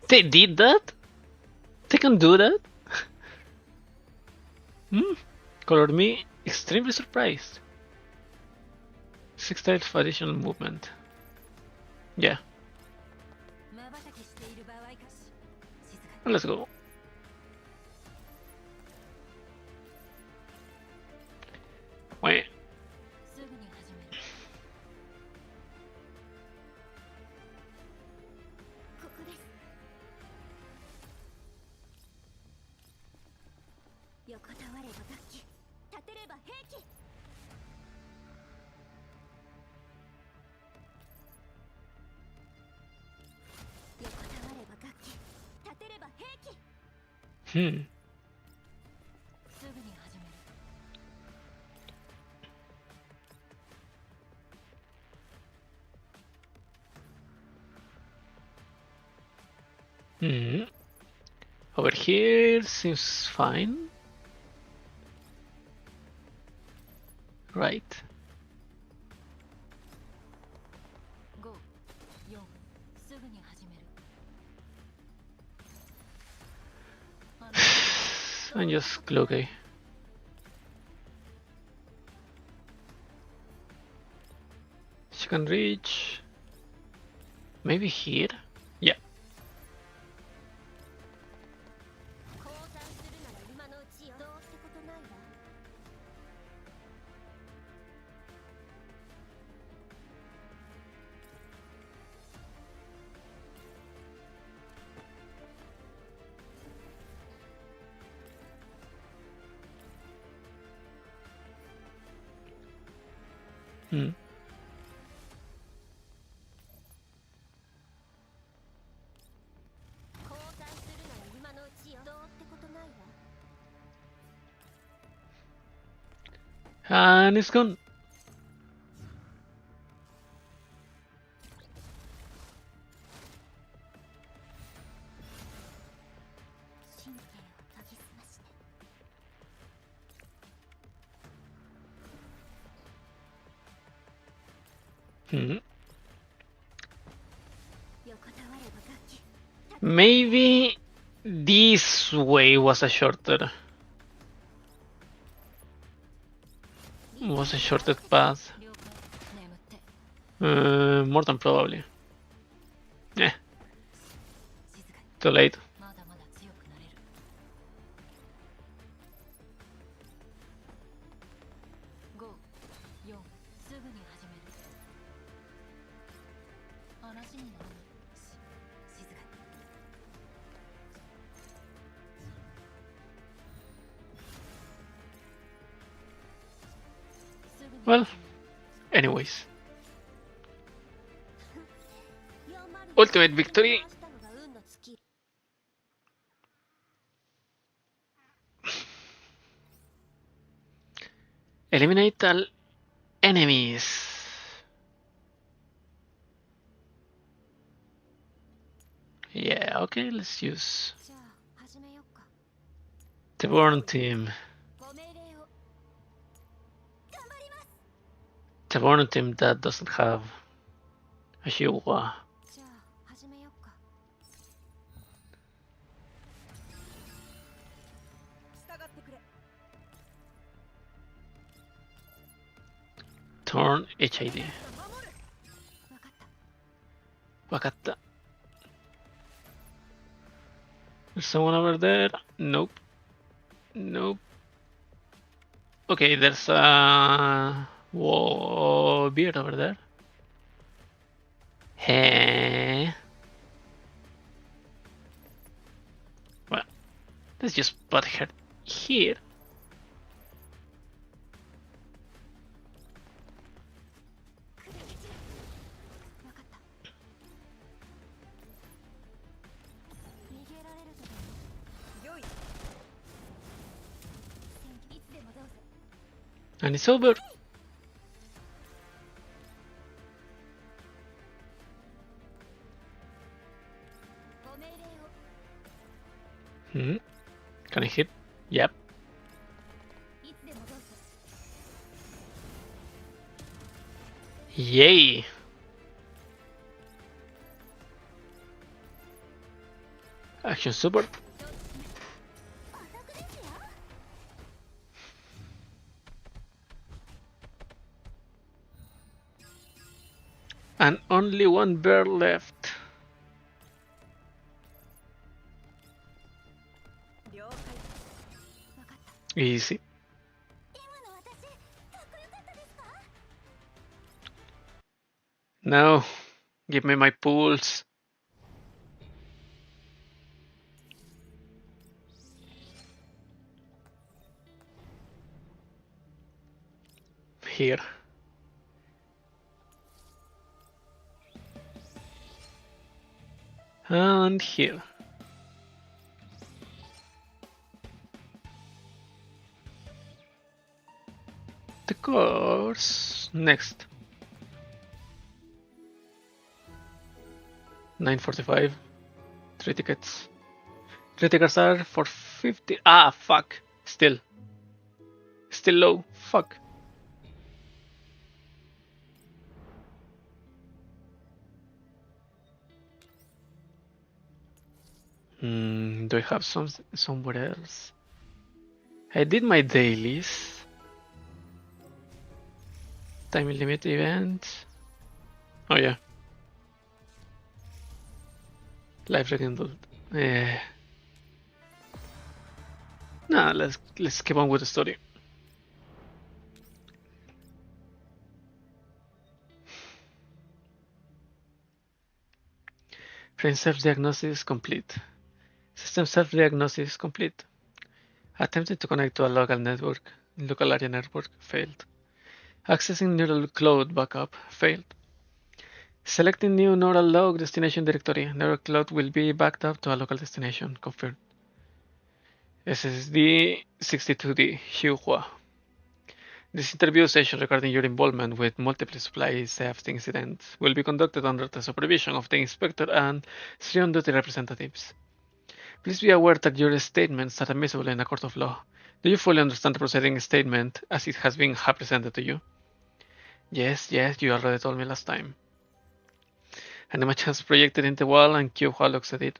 They did that? They can do that? Colored me extremely surprised. 6 tiles for additional movement. Yeah. Let's go. Wait. Over here seems fine. Right. And just okay. She can reach maybe here. Yeah. And it's gone. Maybe This way was a shorter path. More than probably. Eh, too late. Well, anyways. Ultimate victory. Eliminate all enemies. Yeah, okay, let's use the Born team. The Born team that doesn't have a Qiuhua. Turn HID. Wakatta. There's someone over there? Nope. Nope. Okay, there's a beard over there. Hey. Well, let's just put her here. And it's over. Can I hit? Yep. Yay! Action support. And only one bear left. Easy. Now, give me my pools. Here. And here. The course next. 9:45. 3 tickets. 3 tickets are for 50. Ah, fuck. Still low. Fuck. Do I have somewhere else? I did my dailies. Time limit event. Oh yeah. Life rekindled. Nah, let's keep on with the story. Frame self-diagnosis complete. System self-diagnosis complete. Attempting to connect to a local area network failed. Accessing neural cloud backup failed. Selecting new neural log destination directory. Neural cloud will be backed up to a local destination. Confirmed. SSD 62D Qiuhua. This interview session regarding your involvement with multiple supply theft incidents will be conducted under the supervision of the inspector and 3 on-duty representatives. Please be aware that your statements are admissible in a court of law. Do you fully understand the preceding statement as it has been presented to you? Yes, you already told me last time. An image has projected in the wall and Qiuhua looks at it.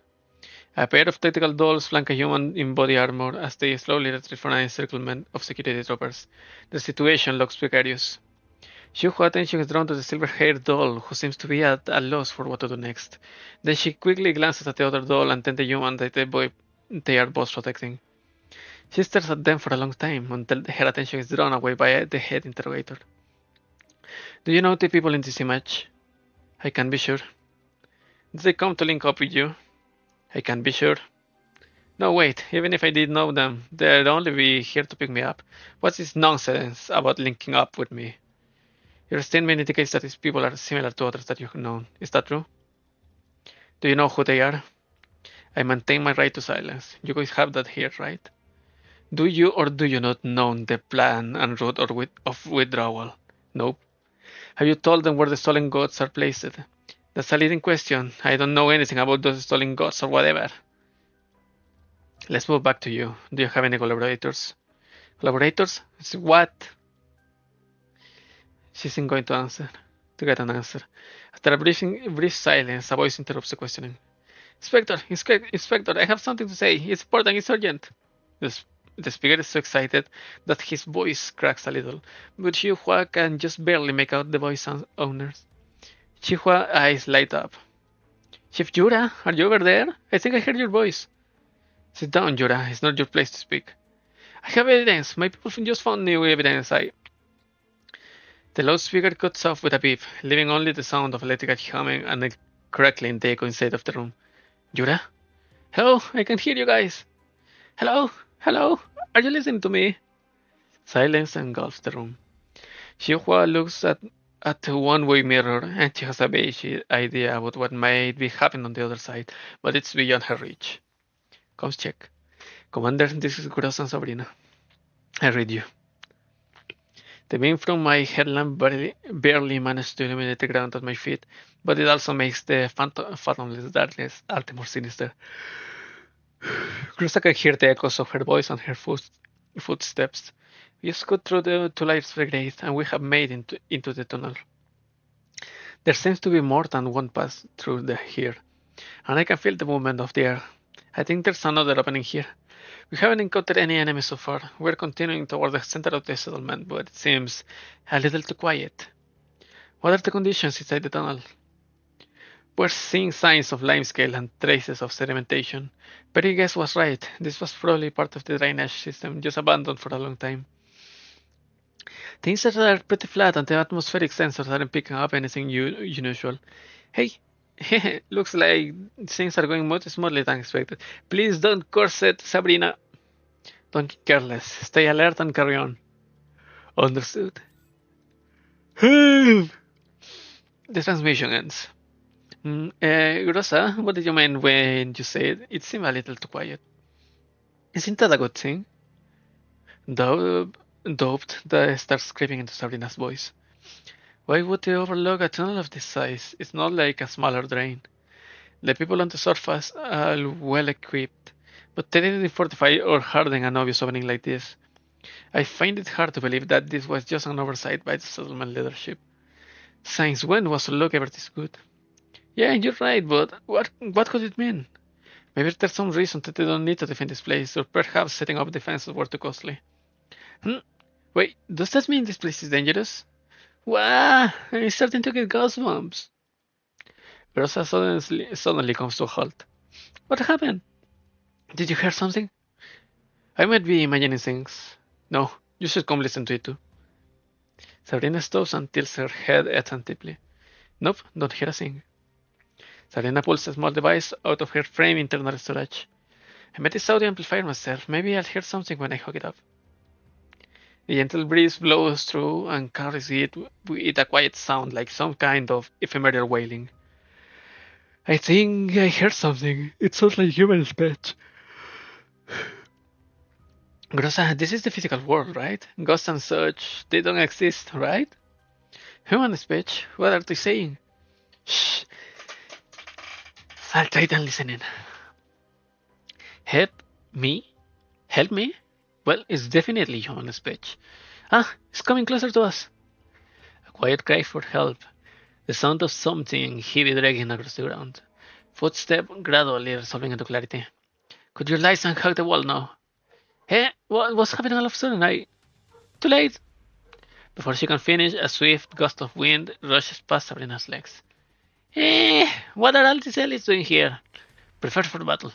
A pair of tactical dolls flank a human in body armor as they slowly retreat from an encirclement of security troopers. The situation looks precarious. Qiuhua's attention is drawn to the silver-haired doll, who seems to be at a loss for what to do next. Then she quickly glances at the other doll and then the human that they are both protecting. She stares at them for a long time until her attention is drawn away by the head interrogator. Do you know the people in this image? I can't be sure. Did they come to link up with you? I can't be sure. No, wait, even if I did know them, they'd only be here to pick me up. What's this nonsense about linking up with me? Your statement indicates that these people are similar to others that you've known. Is that true? Do you know who they are? I maintain my right to silence. You guys have that here, right? Do you or do you not know the plan and route of withdrawal? Nope. Have you told them where the stolen goods are placed? That's a leading question. I don't know anything about those stolen goods or whatever. Let's move back to you. Do you have any collaborators? Collaborators? What? She isn't going to get an answer. After a brief silence, a voice interrupts the questioning. Inspector, I have something to say. It's important, it's urgent. The speaker is so excited that his voice cracks a little, but Qiuhua can just barely make out the voice owners. Qiuhua's eyes light up. Chief Yura, are you over there? I think I heard your voice. Sit down, Yura. It's not your place to speak. I have evidence. My people just found new evidence. The loudspeaker cuts off with a beep, leaving only the sound of electrical humming and a crackling echo inside of the room. Yura? Hello, I can hear you guys. Hello? Hello? Are you listening to me? Silence engulfs the room. Qiuhua looks at the one-way mirror and she has a vague idea about what might be happening on the other side, but it's beyond her reach. Comes check. Commander, this is Guros and Sabrina. I read you. The beam from my headlamp barely managed to illuminate the ground at my feet, but it also makes the fathomless darkness all the more sinister. Grusa can hear the echoes of her voice and her footsteps. We scoot through the two lights brigade, and we have made into the tunnel. There seems to be more than one pass through here, and I can feel the movement of the air. I think there's another opening here. We haven't encountered any enemies so far. We're continuing toward the center of the settlement, but it seems a little too quiet. What are the conditions inside the tunnel? We're seeing signs of limescale and traces of sedimentation. Perry guess was right. This was probably part of the drainage system, just abandoned for a long time. Things are pretty flat and the atmospheric sensors aren't picking up anything unusual. Hey, looks like things are going much smoothly than expected. Please don't curse it, Sabrina. Don't get careless. Stay alert and carry on. Understood. The transmission ends. Rosa, what did you mean when you said it seemed a little too quiet? Isn't that a good thing? Doped, that starts creeping into Sabrina's voice. Why would they overlook a tunnel of this size? It's not like a smaller drain. The people on the surface are well equipped, but they didn't fortify or harden an obvious opening like this. I find it hard to believe that this was just an oversight by the settlement leadership. Since when was a look ever this good? Yeah, you're right, but what could it mean? Maybe there's some reason that they don't need to defend this place, or perhaps setting up defenses were too costly. Wait, does that mean this place is dangerous? Wow, I'm starting to get goosebumps. Rosa suddenly comes to a halt. What happened? Did you hear something? I might be imagining things. No, you should come listen to it too. Sabrina stops and tilts her head attentively. Nope, don't hear a thing. Sabrina pulls a small device out of her frame internal storage. I made this audio amplifier myself. Maybe I'll hear something when I hook it up. The gentle breeze blows through and carries it with a quiet sound like some kind of ephemeral wailing. I think I heard something. It sounds like human speech. Grossa, this is the physical world, right? Ghosts and such, they don't exist, right? Human speech? What are they saying? Shh. I'll try and listen in. Help me? Help me? Well, it's definitely human speech. Ah, it's coming closer to us. A quiet cry for help. The sound of something heavy dragging across the ground. Footstep gradually resolving into clarity. Could you rise and hug the wall now? Hey, what's happening all of a sudden? Too late! Before she can finish, a swift gust of wind rushes past Sabrina's legs. What are all these elites doing here? Prepared for battle.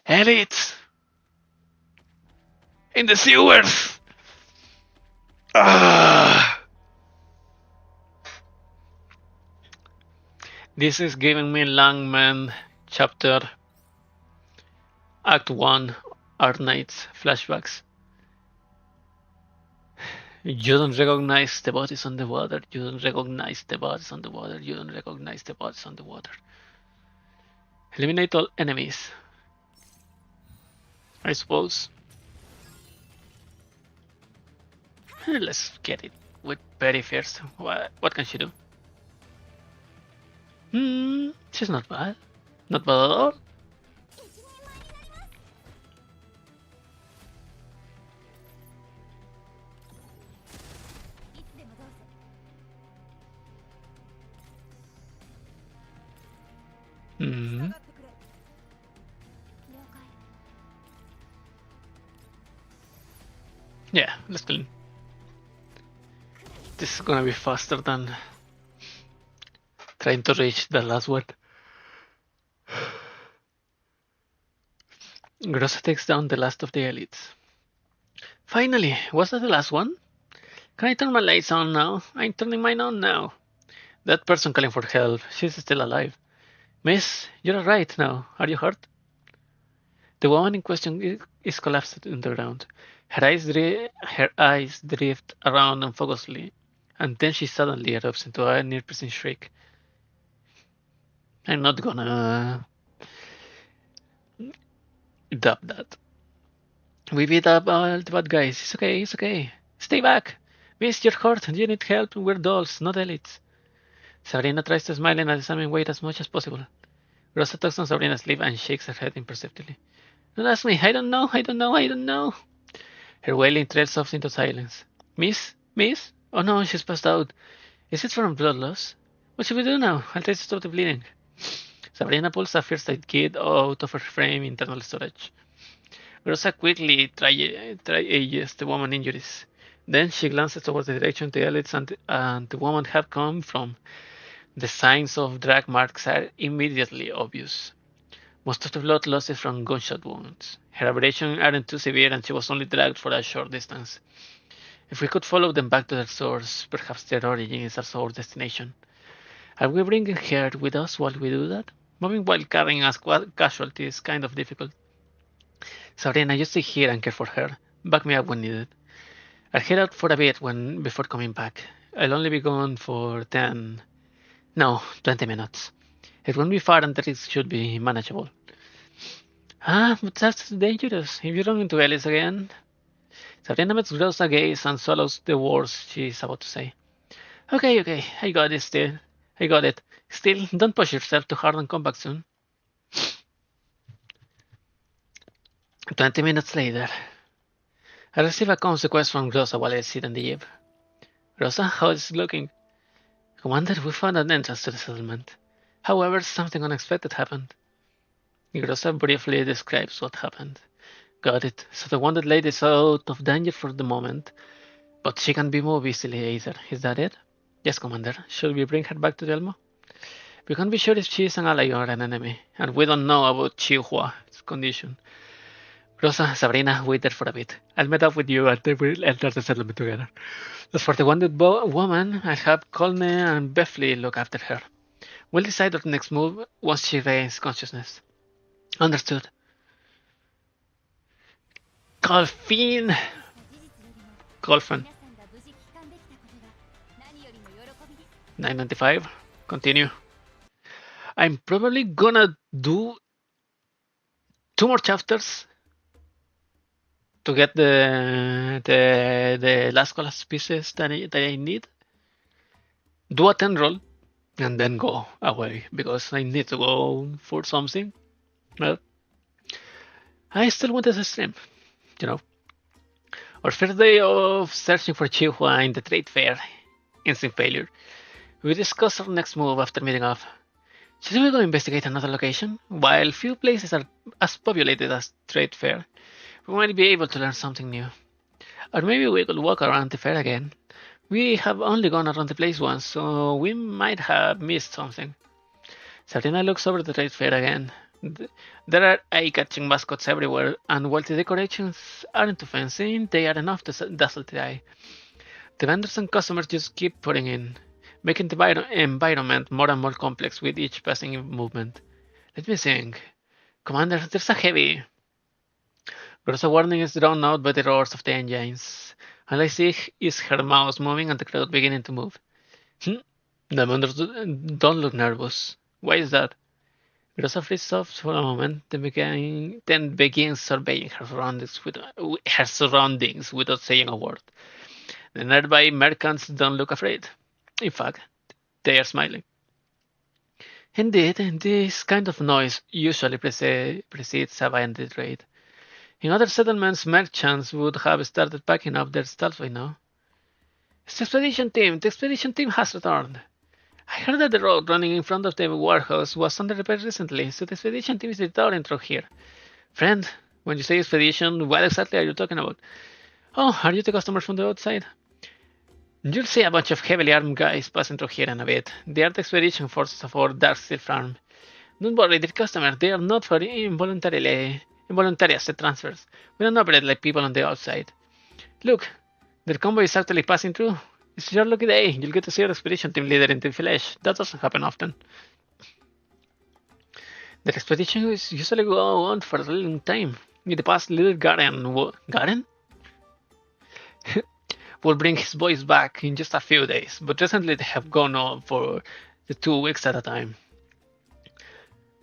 Elites! In the sewers! Ah! This is giving me Langman chapter Act 1 Art Nights flashbacks. You don't recognize the bodies on the water. You don't recognize the bodies on the water. You don't recognize the bodies on the water. Eliminate all enemies. I suppose. Let's get it with Betty first. What can she do? She's not bad. Not bad at all. Yeah, let's clean. This is gonna be faster than trying to reach the last one. Grossa takes down the last of the elites. Finally, was that the last one? Can I turn my lights on now? I'm turning mine on now. That person calling for help, she's still alive. Miss, you're alright now. Are you hurt? The woman in question is collapsed on the ground. Her eyes drift around unfocusedly, and then she suddenly erupts into a near-piercing shriek. I'm not gonna dub that. We beat up all the bad guys. It's okay, it's okay. Stay back! Miss, you're hurt. You need help. We're dolls, not elites. Sabrina tries to smile in a disarming way as much as possible. Rosa tugs on Sabrina's sleeve and shakes her head imperceptibly. Don't ask me. I don't know. I don't know. I don't know. Her wailing trails off into silence. Miss? Miss? Oh no, she's passed out. Is it from blood loss? What should we do now? I'll try to stop the bleeding. Sabrina pulls a first aid kit out of her frame internal storage. Rosa quickly triages the woman's injuries. Then she glances towards the direction the elites and the woman have come from. The signs of drag marks are immediately obvious. Most of the blood loss is from gunshot wounds. Her abrasions aren't too severe and she was only dragged for a short distance. If we could follow them back to their source, perhaps their origin is also our destination. Are we bringing her with us while we do that? Moving while carrying a casualty is kind of difficult. Sabrina, you stay here and care for her. Back me up when needed. I'll head out for a bit before coming back. I'll only be gone for 20 minutes. It won't be far and the risk should be manageable. But that's dangerous. If you run into Ellis again. Sabrina meets Rosa gaze and swallows the words she's about to say. Okay, I got it still. I got it. Still, don't push yourself too hard and come back soon. 20 minutes later. I receive a consequence from Rosa while I sit in the jeep. Rosa, how is it looking? Commander, we found an entrance to the settlement. However, something unexpected happened. Rosa briefly describes what happened. Got it. So the wounded lady is out of danger for the moment, but she can be moved easily either. Is that it? Yes, Commander. Should we bring her back to Delmo? We can't be sure if she is an ally or an enemy, and we don't know about Qiuhua's condition. Rosa, Sabrina, wait there for a bit. I'll meet up with you and then we'll enter the settlement together. As for the wounded woman, I'll have Colne and Beffley look after her. We'll decide our next move once she regains consciousness. Understood. Golfin. 995. Continue. I'm probably gonna do 2 more chapters to get the last class pieces that I need. Do a 10 roll and then go away because I need to go for something. Well, I still want to stream, you know. Our first day of searching for Qiuhua in the trade fair, instant failure. We discuss our next move after meeting up. Should we go investigate another location? While few places are as populated as Trade Fair, we might be able to learn something new. Or maybe we could walk around the fair again. We have only gone around the place once, so we might have missed something. Sabrina looks over the trade fair again. There are eye-catching mascots everywhere, and while the decorations aren't too fancy, they are enough to dazzle the eye. The vendors and customers just keep pouring in, making the environment more and more complex with each passing movement. Let me think. Commander, there's a heavy. Rosa warning is drawn out by the roars of the engines. All I see is her mouse moving and the crowd beginning to move. The members don't look nervous. Why is that? Rosa freezes off for a moment, then begins surveying her surroundings without saying a word. The nearby merchants don't look afraid. In fact, they are smiling. Indeed, this kind of noise usually precedes a bandit raid. In other settlements, merchants would have started packing up their stuff by now. It's the expedition team has returned. I heard that the road running in front of the warehouse was under repair recently, so the expedition team is returning through here. Friend, when you say expedition, what exactly are you talking about? Oh, are you the customers from the outside? You'll see a bunch of heavily armed guys passing through here in a bit. They are the expedition forces of our Darksteel farm. Don't worry, dear customer, they are not for involuntary asset transfers. We don't operate like people on the outside. Look, their convoy is actually passing through. It's your lucky day. You'll get to see your expedition team leader in the flesh. That doesn't happen often. The expedition is usually go on for a long time. In the past, leader Garen will bring his boys back in just a few days, but recently they have gone on for the 2 weeks at a time.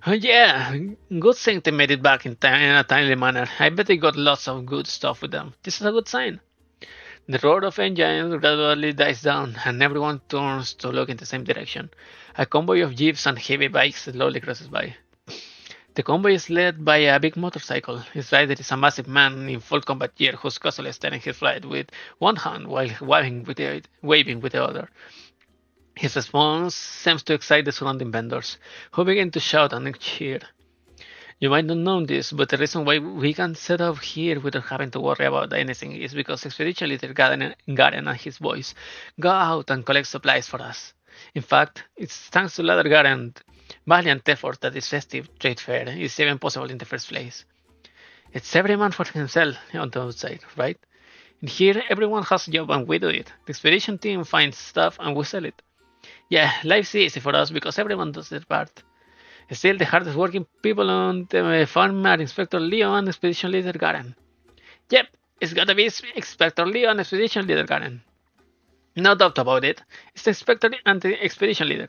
Oh yeah, good thing they made it back in a timely manner. I bet they got lots of good stuff with them. This is a good sign. The roar of engines gradually dies down, and everyone turns to look in the same direction. A convoy of jeeps and heavy bikes slowly crosses by. The convoy is led by a big motorcycle. His rider is a massive man in full combat gear who's casually steering his ride with one hand while waving with the other. His response seems to excite the surrounding vendors, who begin to shout and cheer. You might not know this, but the reason why we can set up here without having to worry about anything is because Expedition Leader Garen and his boys go out and collect supplies for us. In fact, it's thanks to Leader Garen's valiant effort that this festive trade fair is even possible in the first place. It's every man for himself on the outside, right? In here, everyone has a job and we do it. The expedition team finds stuff and we sell it. Yeah, life's easy for us because everyone does their part. Still, the hardest working people on the farm are Inspector Leo and Expedition Leader Garen. Yep, it's gotta be Inspector Leo and Expedition Leader Garen. No doubt about it. It's the Inspector and the Expedition Leader.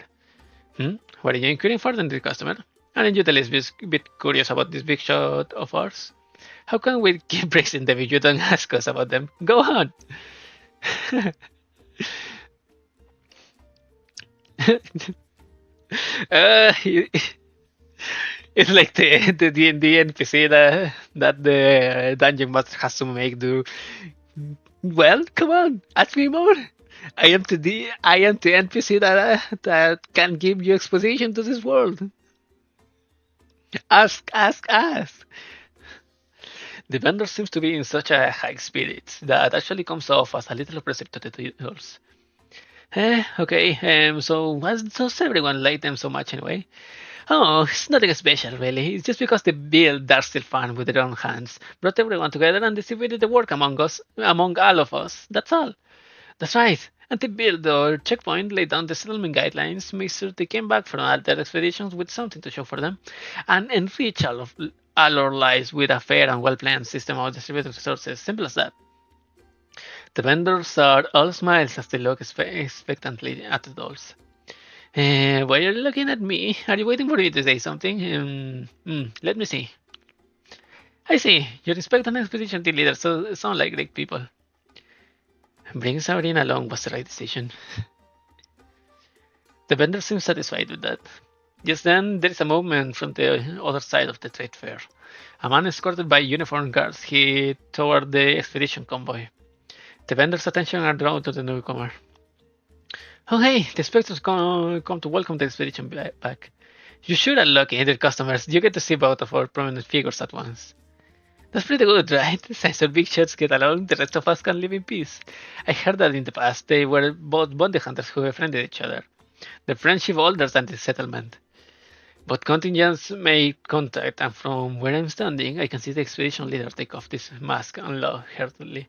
What are you inquiring for then, dear customer? Aren't you the least bit curious about this big shot of ours? How can we keep raising them if you don't ask us about them? Go on! It's like the D&D NPC that the dungeon master has to make do. Well, come on, ask me more. I am the NPC that can give you exposition to this world. Ask. The vendor seems to be in such a high spirit that actually comes off as a little oppressive to the dealers. Okay, so what does everyone like them so much anyway? Oh, it's nothing special really. It's just because they built Darksteel Farm with their own hands, brought everyone together and distributed the work among all of us. That's all. That's right. And they built their checkpoint, laid down the settlement guidelines, made sure they came back from all their expeditions with something to show for them, and enrich all our lives with a fair and well-planned system of distributed resources. Simple as that. The vendors are all smiles as they look expectantly at the dolls. Why are you looking at me? Are you waiting for me to say something? Let me see. I see. You're expecting an expedition team leader, so sound like great people. Bringing Sabrina along was the right decision. The vendor seems satisfied with that. Just then, there is a movement from the other side of the trade fair. A man escorted by uniformed guards head toward the expedition convoy. The vendor's attention are drawn to the newcomer. Oh hey, the inspectors come to welcome the expedition back. You sure are lucky, dear customers. You get to see both of our prominent figures at once. That's pretty good, right? Since our big shots get along, the rest of us can live in peace. I heard that in the past they were both bounty hunters who befriended each other. The friendship older than the settlement. But contingents made contact, and from where I'm standing, I can see the expedition leader take off this mask and laugh heartily.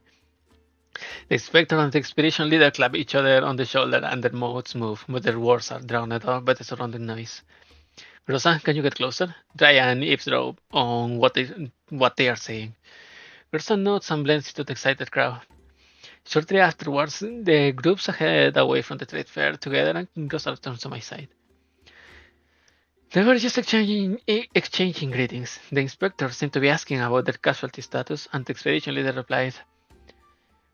The inspector and the expedition leader clap each other on the shoulder, and their mouths move, but their words are drowned out by the surrounding noise. Rosa, can you get closer? Try and eavesdrop on what they are saying. Rosa nods and blends into the excited crowd. Shortly afterwards, the groups head away from the trade fair together, and Rosa turns to my side. They were just exchanging greetings. The inspector seemed to be asking about their casualty status, and the expedition leader replied,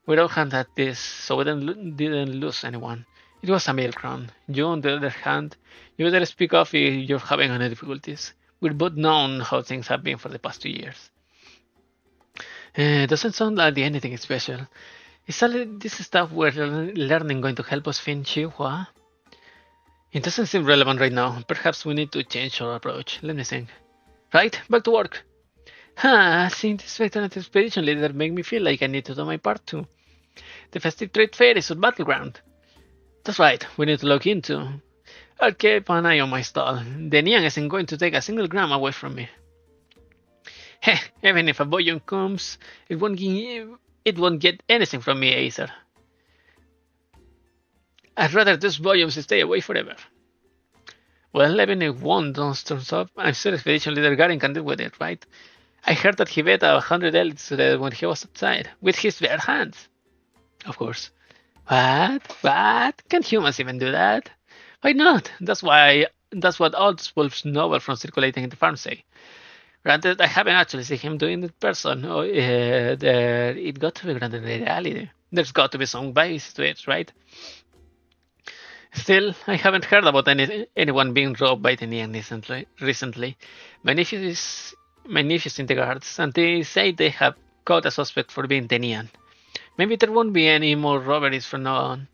"We all had at this, so we didn't lose anyone. It was a milk run. You, on the other hand, you better speak up if you're having any difficulties. We've both known how things have been for the past 2 years." Doesn't sound like anything special. Is all this stuff we're learning going to help us find Qiuhua? It doesn't seem relevant right now. Perhaps we need to change our approach. Let me think. Right, back to work. Seeing this veteran expedition leader make me feel like I need to do my part too. The festive trade fair is a battleground. That's right, we need to look into. I'll keep an eye on my stall. The Nian isn't going to take a single gram away from me. Heh, even if a volume comes, it won't get anything from me either. I'd rather those volumes stay away forever. Well, even if one turns up, I'm sure expedition leader Garen can deal with it, right? I heard that he bet 100 elites when he was outside, with his bare hands. Of course. What? Can humans even do that? Why not? That's what all wolves novel from circulating in the farm say. Granted, I haven't actually seen him doing it in person. It got to be granted in reality. There's got to be some bias to it, right? Still, I haven't heard about anyone being robbed by the Nian recently. My nephew's in the guards, and they say they have caught a suspect for being the Nian. Maybe there won't be any more robberies from now on.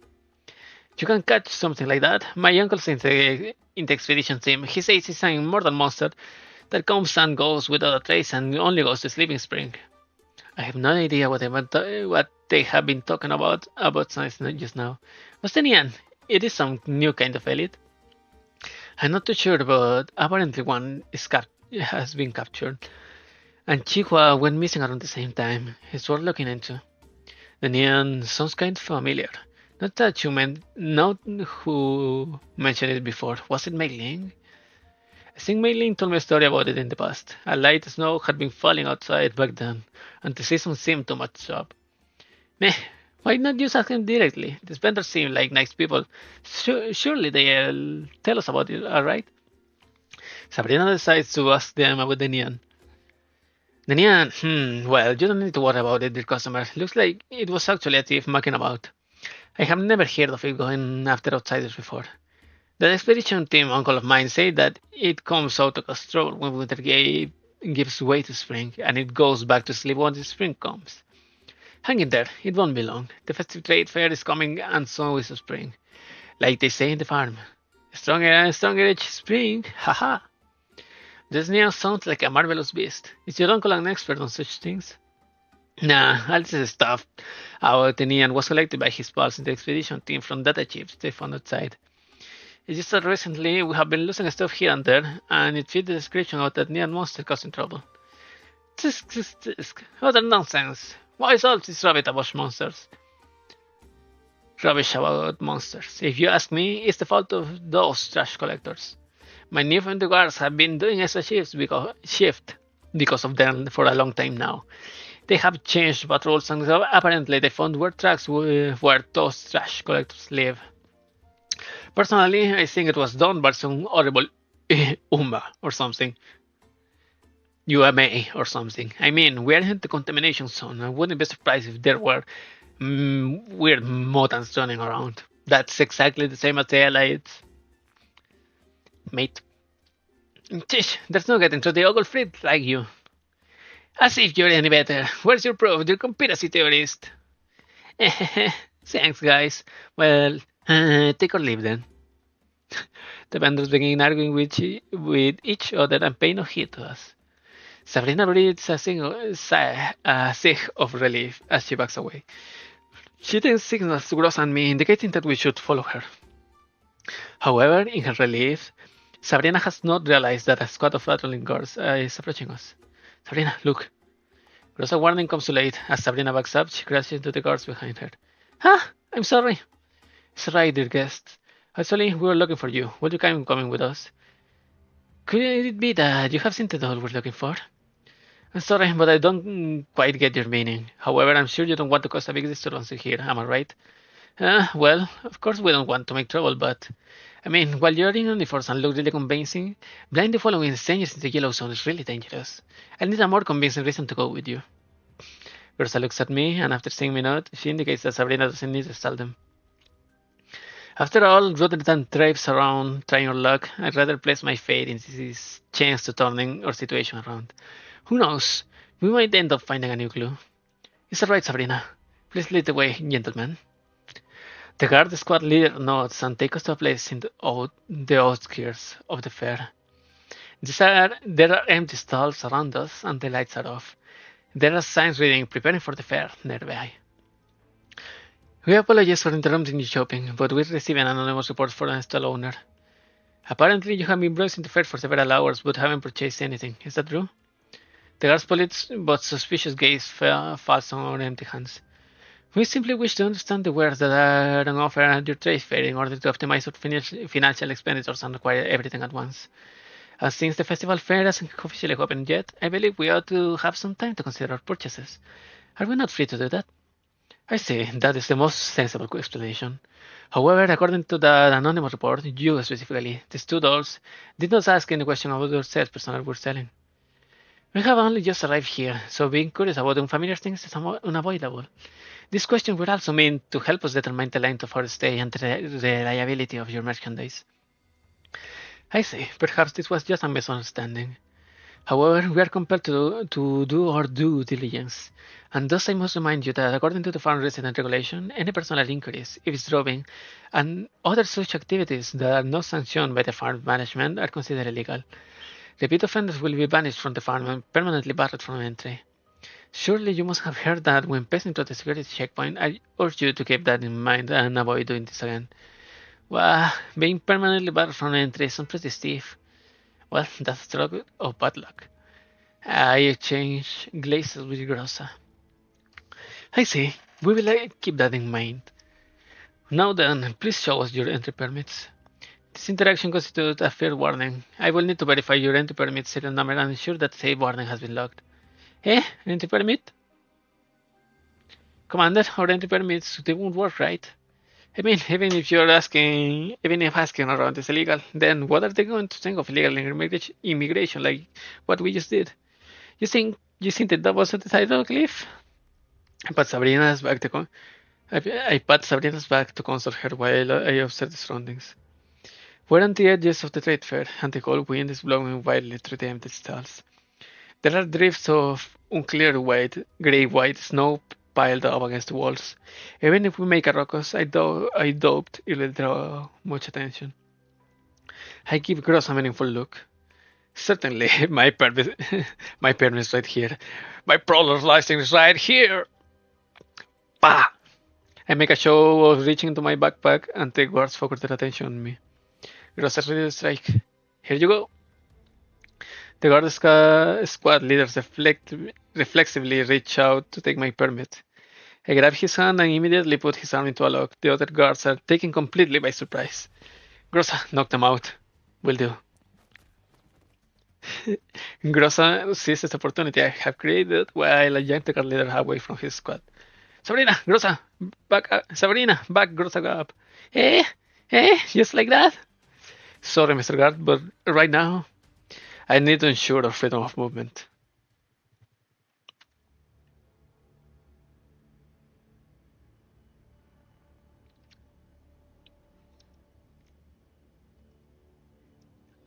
You can catch something like that. My uncle's in the expedition team. He says it's an immortal monster that comes and goes without a trace and only goes to Sleeping Spring. I have no idea what they have been talking about science just now. What's the Nian? It is some new kind of elite. I'm not too sure, but apparently one has been captured. And Qiuhua went missing around the same time. It's worth looking into. The Nian sounds kind of familiar. Not who mentioned it before. Was it Mei Ling? I think Mei Ling told me a story about it in the past. A light snow had been falling outside back then, and the season seemed too much up. Meh. Why not just ask him directly? The vendors seem like nice people. Surely they'll tell us about it, alright? Sabrina decides to ask them about the Nian. The Nian, well, you don't need to worry about it, dear customer. Looks like it was actually a thief mucking about. I have never heard of it going after outsiders before. The expedition team uncle of mine said that it comes out of trouble when winter gives way to spring, and it goes back to sleep when the spring comes. Hang in there, it won't be long. The festive trade fair is coming, and so is the spring. Like they say in the farm. Stronger and stronger each spring, haha. This Nian sounds like a marvelous beast. Is your uncle an expert on such things? Nah, all this stuff about the Nian was collected by his pals in the expedition team from data chips they found outside. It's just that recently we have been losing stuff here and there, and it fits the description of that Nian monster causing trouble. Tisk. Utter nonsense. Why is all this rubbish about monsters? Rubbish about monsters. If you ask me, it's the fault of those trash collectors. My new and the guards have been doing extra shifts because of them for a long time now. They have changed patrols and apparently they found where tracks where those trash collectors live. Personally, I think it was done by some horrible Umba or something. UMA or something. I mean, we're in the contamination zone. I wouldn't be surprised if there were weird mutants running around. That's exactly the same as the elites. Mate. Tish, there's no getting through the ogle fleet like you. As if you're any better. Where's your proof, your conspiracy theorist? Thanks, guys. Well, take or leave then. The vendors begin arguing with each other and pay no heed to us. Sabrina breathes a sigh of relief as she backs away. She then signals to Gross and me, indicating that we should follow her. However, in her relief, Sabrina has not realized that a squad of patrolling guards is approaching us. Sabrina, look. Grossa warning comes too late. As Sabrina backs up, she crashes into the guards behind her. Ah, I'm sorry. It's right, dear guest. Actually, we were looking for you. Would you mind coming with us? Could it be that you have seen the doll we're looking for? I'm sorry, but I don't quite get your meaning. However, I'm sure you don't want to cause a big disturbance here, am I right? Well, of course we don't want to make trouble, but... I mean, while you're in uniforms and look really convincing, blindly following strangers in the yellow zone is really dangerous. I need a more convincing reason to go with you. Ursa looks at me, and after seeing me nod, she indicates that Sabrina doesn't need to tell them. After all, rather than traipse around trying your luck, I'd rather place my faith in this chance to turning our situation around. Who knows? We might end up finding a new clue. Is that right, Sabrina? Please lead the way, gentlemen. The guard squad leader nods and takes us to a place in the outskirts of the fair. There are empty stalls around us and the lights are off. There are signs reading "Preparing for the fair" nearby. We apologize for interrupting your shopping, but we received an anonymous report from a stall owner. Apparently, you have been browsing the fair for several hours but haven't purchased anything. Is that true? The guard's polite but suspicious gaze falls on our empty hands. We simply wish to understand the wares that are on offer at your trade fair in order to optimize our financial expenditures and acquire everything at once. Since the festival fair hasn't officially opened yet, I believe we ought to have some time to consider our purchases. Are we not free to do that? I see, that is the most sensible explanation. However, according to that anonymous report, you specifically, these two dolls, did not ask any question about your sales personnel were selling. We have only just arrived here, so being curious about unfamiliar things is unavoidable. This question would also mean to help us determine the length of our stay and the reliability of your merchandise. I see, perhaps this was just a misunderstanding. However, we are compelled to do our due diligence, and thus I must remind you that according to the farm resident regulation, any personal inquiries, eavesdropping, and other such activities that are not sanctioned by the farm management are considered illegal. Repeat offenders will be banished from the farm and permanently barred from entry. Surely you must have heard that when passing through the security checkpoint. I urge you to keep that in mind and avoid doing this again. Well, being permanently barred from entry sounds pretty stiff. Well, that's a stroke of bad luck. I exchange glances with Grossa. I see. We will keep that in mind. Now then, please show us your entry permits. This interaction constitutes a fair warning. I will need to verify your entry permit serial number and ensure that safe warning has been logged. Entry permit? Commander, our entry permits, they won't work, right? I mean, even if asking around is illegal, then what are they going to think of illegal immigration like what we just did? You think that was a title, Cliff? I pat Sabrina's back to I pat Sabrina's back to console her while I observe the surroundings. We're on the edges of the trade fair, and the cold wind is blowing wildly through the empty stalls. There are drifts of unclear gray-white snow piled up against the walls. Even if we make a ruckus, I doubt it will draw much attention. I give Gross a meaningful look. Certainly, my permit, my permit is right here. My prowler's license is right here. Bah! I make a show of reaching into my backpack and the guards focus their attention on me. Gross is ready to strike. Here you go. The guard squad leaders reflexively reach out to take my permit. I grab his hand and immediately put his arm into a lock. The other guards are taken completely by surprise. Grossa, knock them out. Will do. Grossa sees this opportunity I have created while I yank the guard leader away from his squad. Sabrina, Grossa, back up. Sabrina, back Grossa up. Just like that? Sorry, Mr. Guard, but right now, I need to ensure our freedom of movement.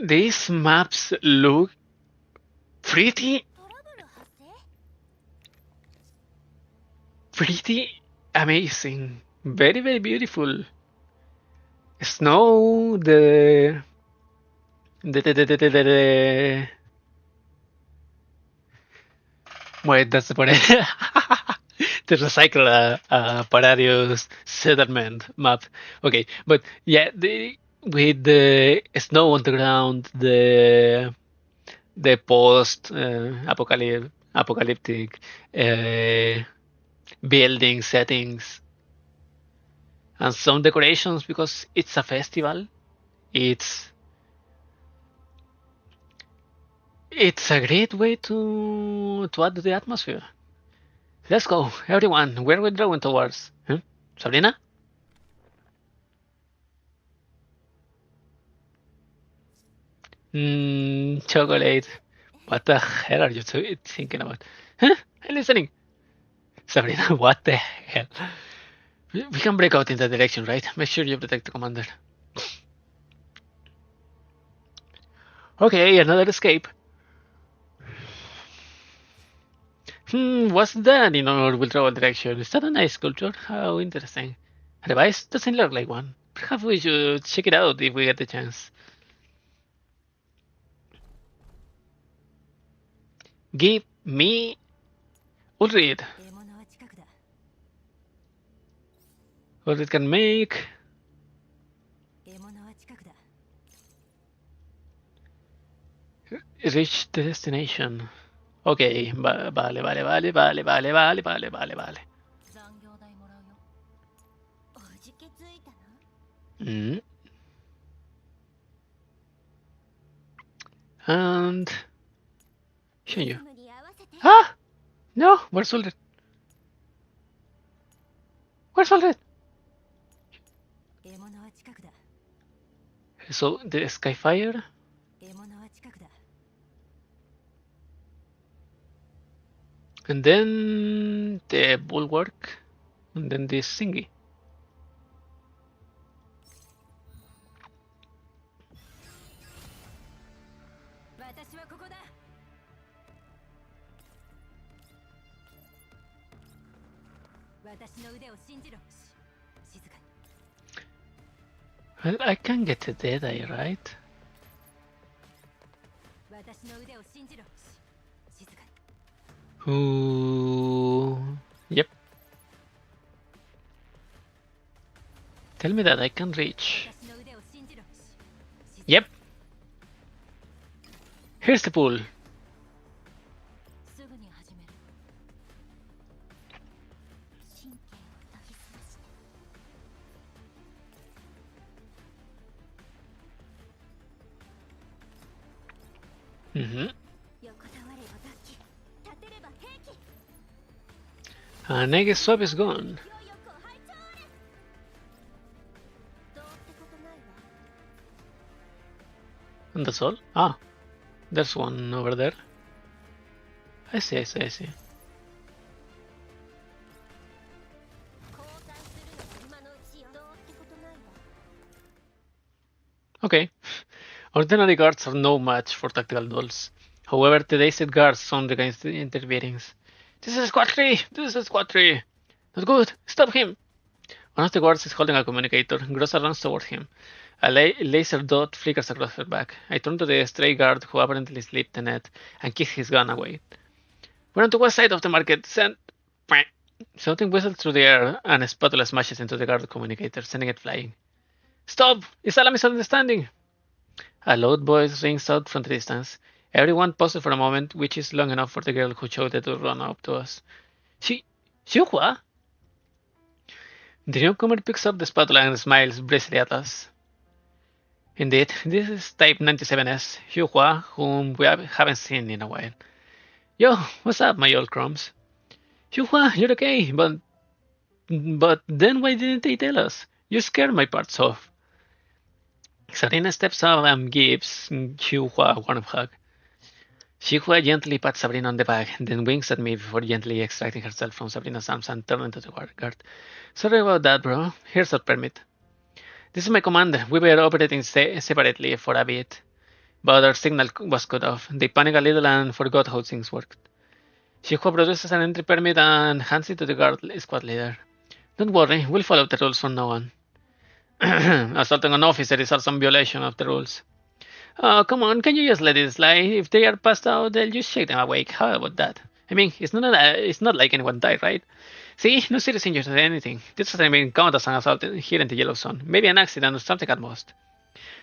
These maps look pretty amazing. Very, very beautiful. Snow, the wait, that's the point. To recycle a Paradius settlement map. Okay, but yeah, with the snow on the ground, the post apocalyptic uh, building settings and some decorations because it's a festival. It's it's a great way to add to the atmosphere. Let's go, everyone. Where are we drawing towards? Huh? Sabrina? Chocolate. What the hell are you thinking about? Huh? I'm listening. Sabrina, what the hell? We can break out in that direction, right? Make sure you protect the commander. Okay, another escape. What's that in our withdrawal direction? Is that a nice sculpture? How interesting. A device? Doesn't look like one. Perhaps we should check it out if we get the chance. Give me Ulrid. Ulrid can make. Reach the destination. Okay, vale, vale, vale, vale, vale, vale, vale, vale, vale. And show you. Ah! No, where's Ulrid? Where's Ulrid? So the Skyfire. And then the bulwark, and then this thingy. Well, I can get a dead eye, right? Ooh, yep. Tell me that I can reach. Yep. Here's the pool. And I guess swap is gone. And that's all? Ah, there's one over there. I see, I see, I see. Okay. Ordinary guards are no match for tactical duels. However, today's set guards sound against the interference. This is squad 3! This is squad 3! Not good! Stop him! One of the guards is holding a communicator. Grossa runs toward him. A laser dot flickers across her back. I turn to the stray guard who apparently slipped the net and kicked his gun away. We're on the west side of the market. Something whistles through the air and a spatula smashes into the guard communicator, sending it flying. Stop! It's a misunderstanding! A loud voice rings out from the distance. Everyone pauses for a moment, which is long enough for the girl who shouted to run up to us. Qiuhua? The newcomer picks up the spatula and smiles briskly at us. Indeed, this is Type 97S, Qiuhua, whom we haven't seen in a while. Yo, what's up, my old crumbs? Qiuhua, you're okay, but then why didn't they tell us? You scared my parts off. Sabrina steps up and gives Qiuhua a warm hug. Qiuhua gently pats Sabrina on the back, then winks at me before gently extracting herself from Sabrina's arms and turning to the guard. Sorry about that, bro. Here's our permit. This is my commander. We were operating separately for a bit, but our signal was cut off. They panicked a little and forgot how things worked. Qiuhua produces an entry permit and hands it to the guard squad leader. Don't worry, we'll follow the rules from now on. Assaulting an officer is also some violation of the rules. Oh, come on, can you just let it slide? If they are passed out, they'll just shake them awake. How about that? I mean, it's not like anyone died, right? See, no serious injuries or anything. This hasn't been counted as an assault here in the Yellow Zone. Maybe an accident or something at most.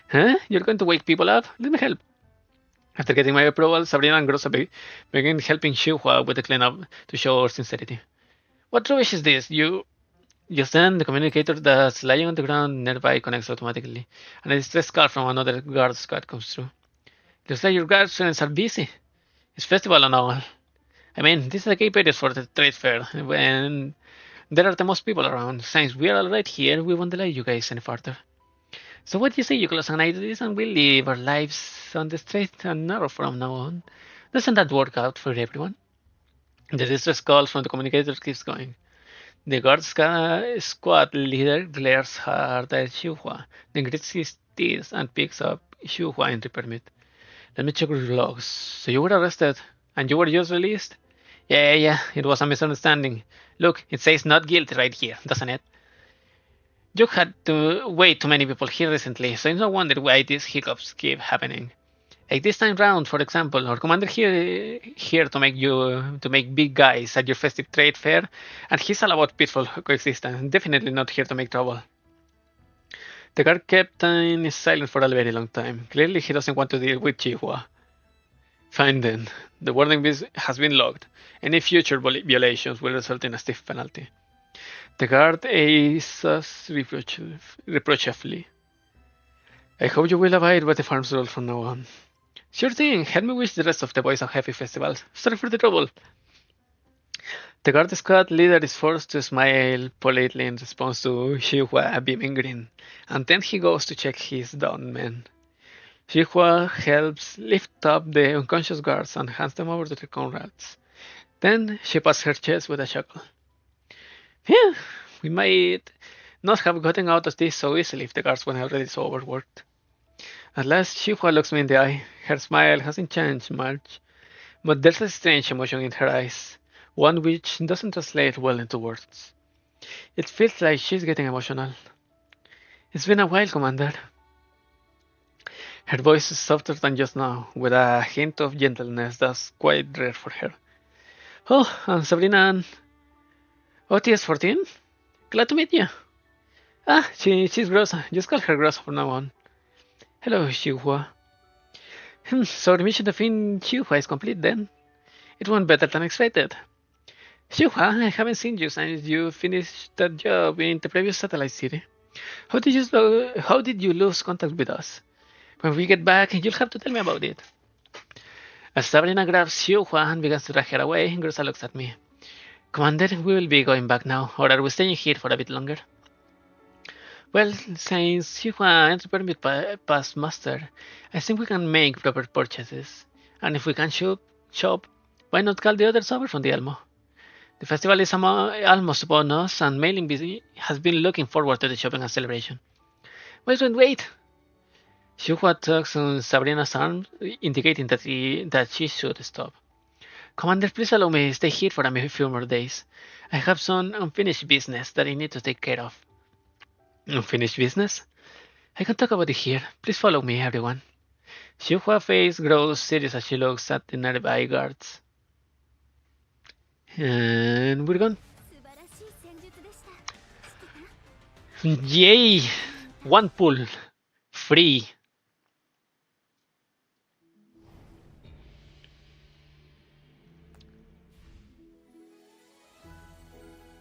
Huh? You're going to wake people up? Let me help. After getting my approval, Sabrina and Grossa began helping Qiuhua with the cleanup to show our sincerity. What rubbish is this? Just then, the communicator that's lying on the ground nearby connects automatically, and a distress call from another guard squad comes through. Looks like your guard students are busy. It's festival and all. I mean, this is a key period for the trade fair, when there are the most people around. Since we are all right here, we won't delay you guys any further. So what do you say you close an eye to this and we live our lives on the straight and narrow from now on? Doesn't that work out for everyone? The distress call from the communicator keeps going. The guard squad leader glares hard at Qiuhua, then grits his teeth and picks up Qiuhua entry permit. Let me check your logs. So you were arrested and you were just released? Yeah, it was a misunderstanding. Look, it says not guilty right here, doesn't it? You had way too many people here recently, so it's no wonder why these hiccups keep happening. Like this time round, for example, our commander here to make big guys at your festive trade fair, and he's all about peaceful coexistence. Definitely not here to make trouble. The guard captain is silent for a very long time. Clearly, he doesn't want to deal with Qiuhua. Fine then. The warning has been logged. Any future violations will result in a stiff penalty. The guard eyes us reproachfully. I hope you will abide by the farm's rules from now on. Sure thing, help me wish the rest of the boys a happy festival. Sorry for the trouble. The guard squad leader is forced to smile politely in response to Qiuhua beaming grin, and then he goes to check his downed men. Qiuhua helps lift up the unconscious guards and hands them over to their comrades. Then she pats her chest with a chuckle. Yeah, we might not have gotten out of this so easily if the guards weren't already so overworked. At last, Qiuhua looks me in the eye. Her smile hasn't changed much, but there's a strange emotion in her eyes, one which doesn't translate well into words. It feels like she's getting emotional. It's been a while, Commander. Her voice is softer than just now, with a hint of gentleness that's quite rare for her. Oh, I'm Sabrina. OTS 14? Glad to meet you. Ah, she's Grossa. Just call her Grossa from now on. Hello, Qiuhua. So the mission to find Qiuhua is complete then? It went better than expected. Qiuhua, I haven't seen you since you finished that job in the previous satellite city. How did you lose contact with us? When we get back, you'll have to tell me about it. As Sabrina grabs Qiuhua and begins to drag her away, Grossa looks at me. Commander, we will be going back now, or are we staying here for a bit longer? Well, since Qiuhua entry permit passed muster, I think we can make proper purchases. And if we can shop, why not call the others over from the Elmo? The festival is almost upon us, and Mailing Busy has been looking forward to the shopping and celebration. Wait! Qiuhua tugs on Sabrina's arm, indicating that she should stop. Commander, please allow me to stay here for a few more days. I have some unfinished business that I need to take care of. Unfinished business? I can talk about it here. Please follow me, everyone. Qiuhua's face grows serious as she looks at the nearby guards. And we're gone. Yay! One pull. Free.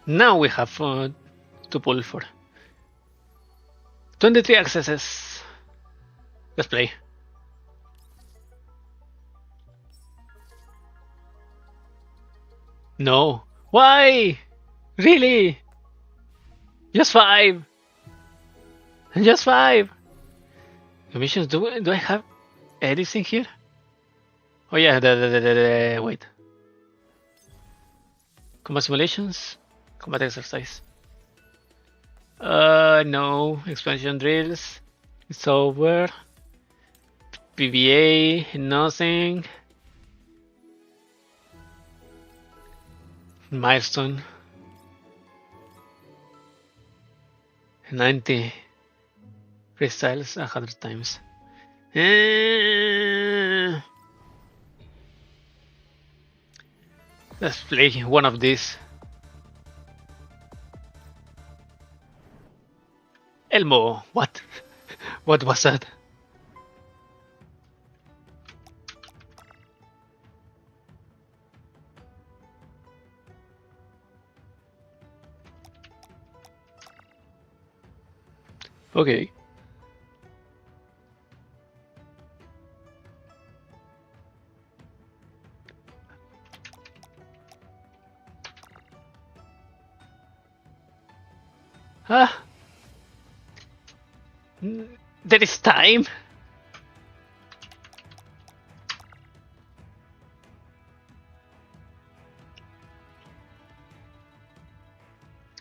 Now we have to pull for. 23 accesses. Let's play. No. Why? Really? Just 5. Just 5. Commissions, do I have anything here? Oh yeah, wait. Combat simulations? Combat exercise. No. Expansion drills. It's over. PBA, nothing. Milestone. 90. freestyles 100 times. Let's play one of these. Elmo, what? What was that? Okay. Ah, there is time.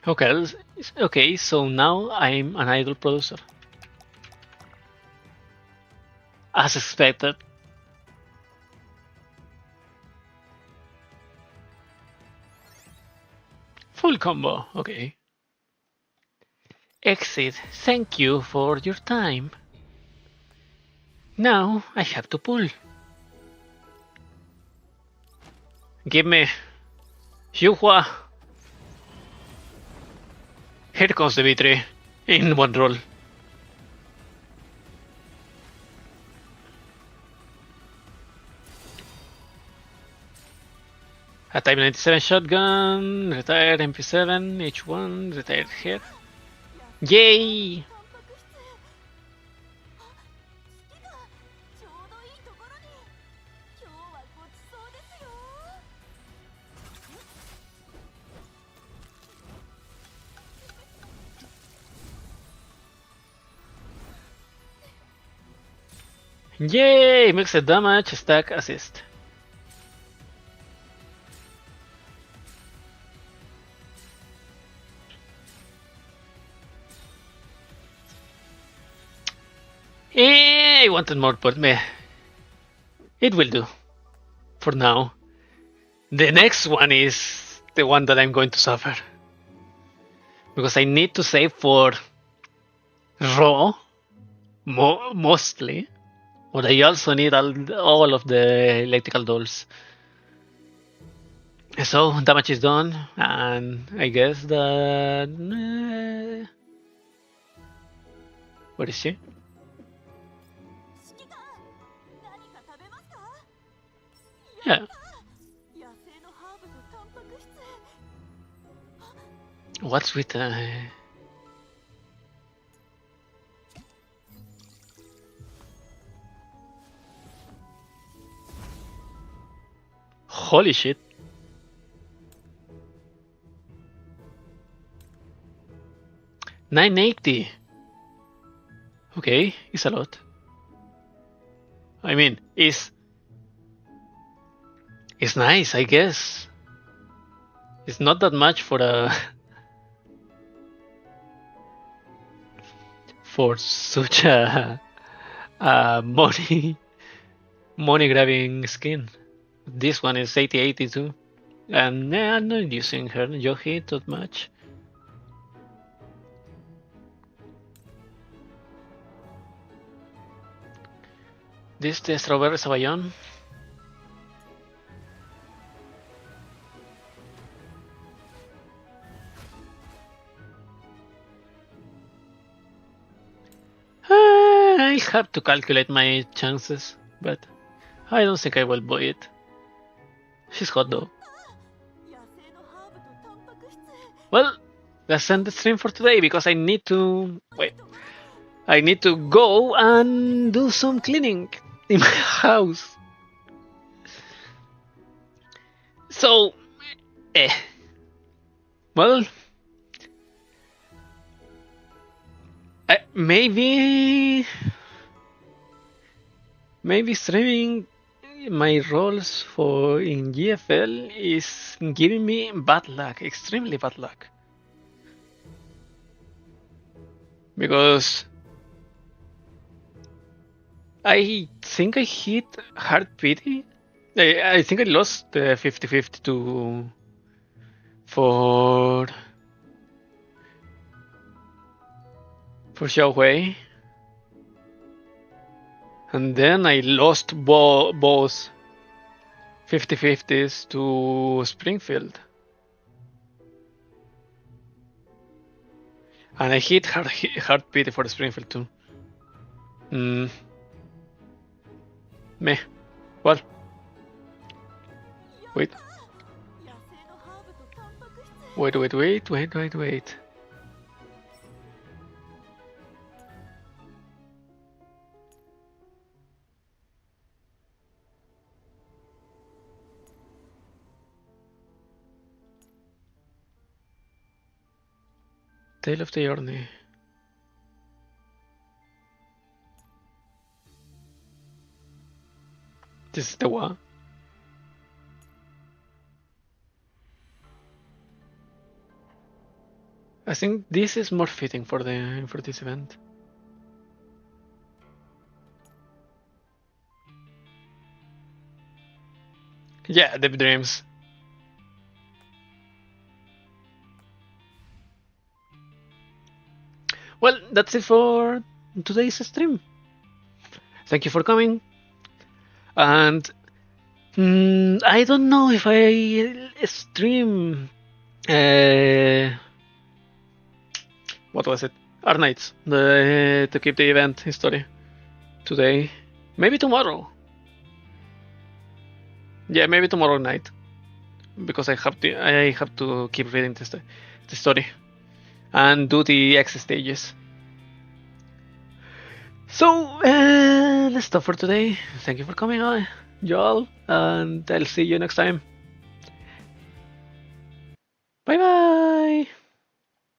Okay, okay. So now I'm an idol producer, as expected. Full combo. Okay. Exit. Thank you for your time. Now I have to pull. Give me Qiuhua. Here comes the V3 in one roll. A Type 97 shotgun, retired MP7, H1, retired here. Yay! Yay! Makes the damage, stack, assist. I wanted more, but meh. It will do. For now. The next one is the one that I'm going to suffer. Because I need to save for raw, mostly. But I also need all of the electrical dolls. So damage is done, and I guess that... Where is she? Yeah. What's with Holy shit. $980. Okay, it's a lot. I mean, it's nice, I guess. It's not that much for a for such a money grabbing skin. This one is 8082, and yeah, I'm not using her Yohi that much. This the strawberry sabayon. I have to calculate my chances, but I don't think I will buy it. She's hot though. Well, let's end the stream for today because I need to wait. I need to go and do some cleaning in my house. So, well, maybe streaming my roles for in GFL is giving me bad luck, extremely bad luck, because I think I hit hard pity. I think I lost the 50-50 to for Xiaohui, And then I lost both 50-50s to Springfield. And I hit hard pity for Springfield too. Meh. Well. Wait. Wait. Tale of the Journey. This is the one. I think this is more fitting for this event. Yeah, Deep Dreams. Well, that's it for today's stream. Thank you for coming. And I don't know if I stream. What was it? Our nights to keep the event history today. Maybe tomorrow. Yeah, maybe tomorrow night, because I have to keep reading the story and do the X stages. So let's stop for today. Thank you for coming on, y'all, and I'll see you next time. Bye bye.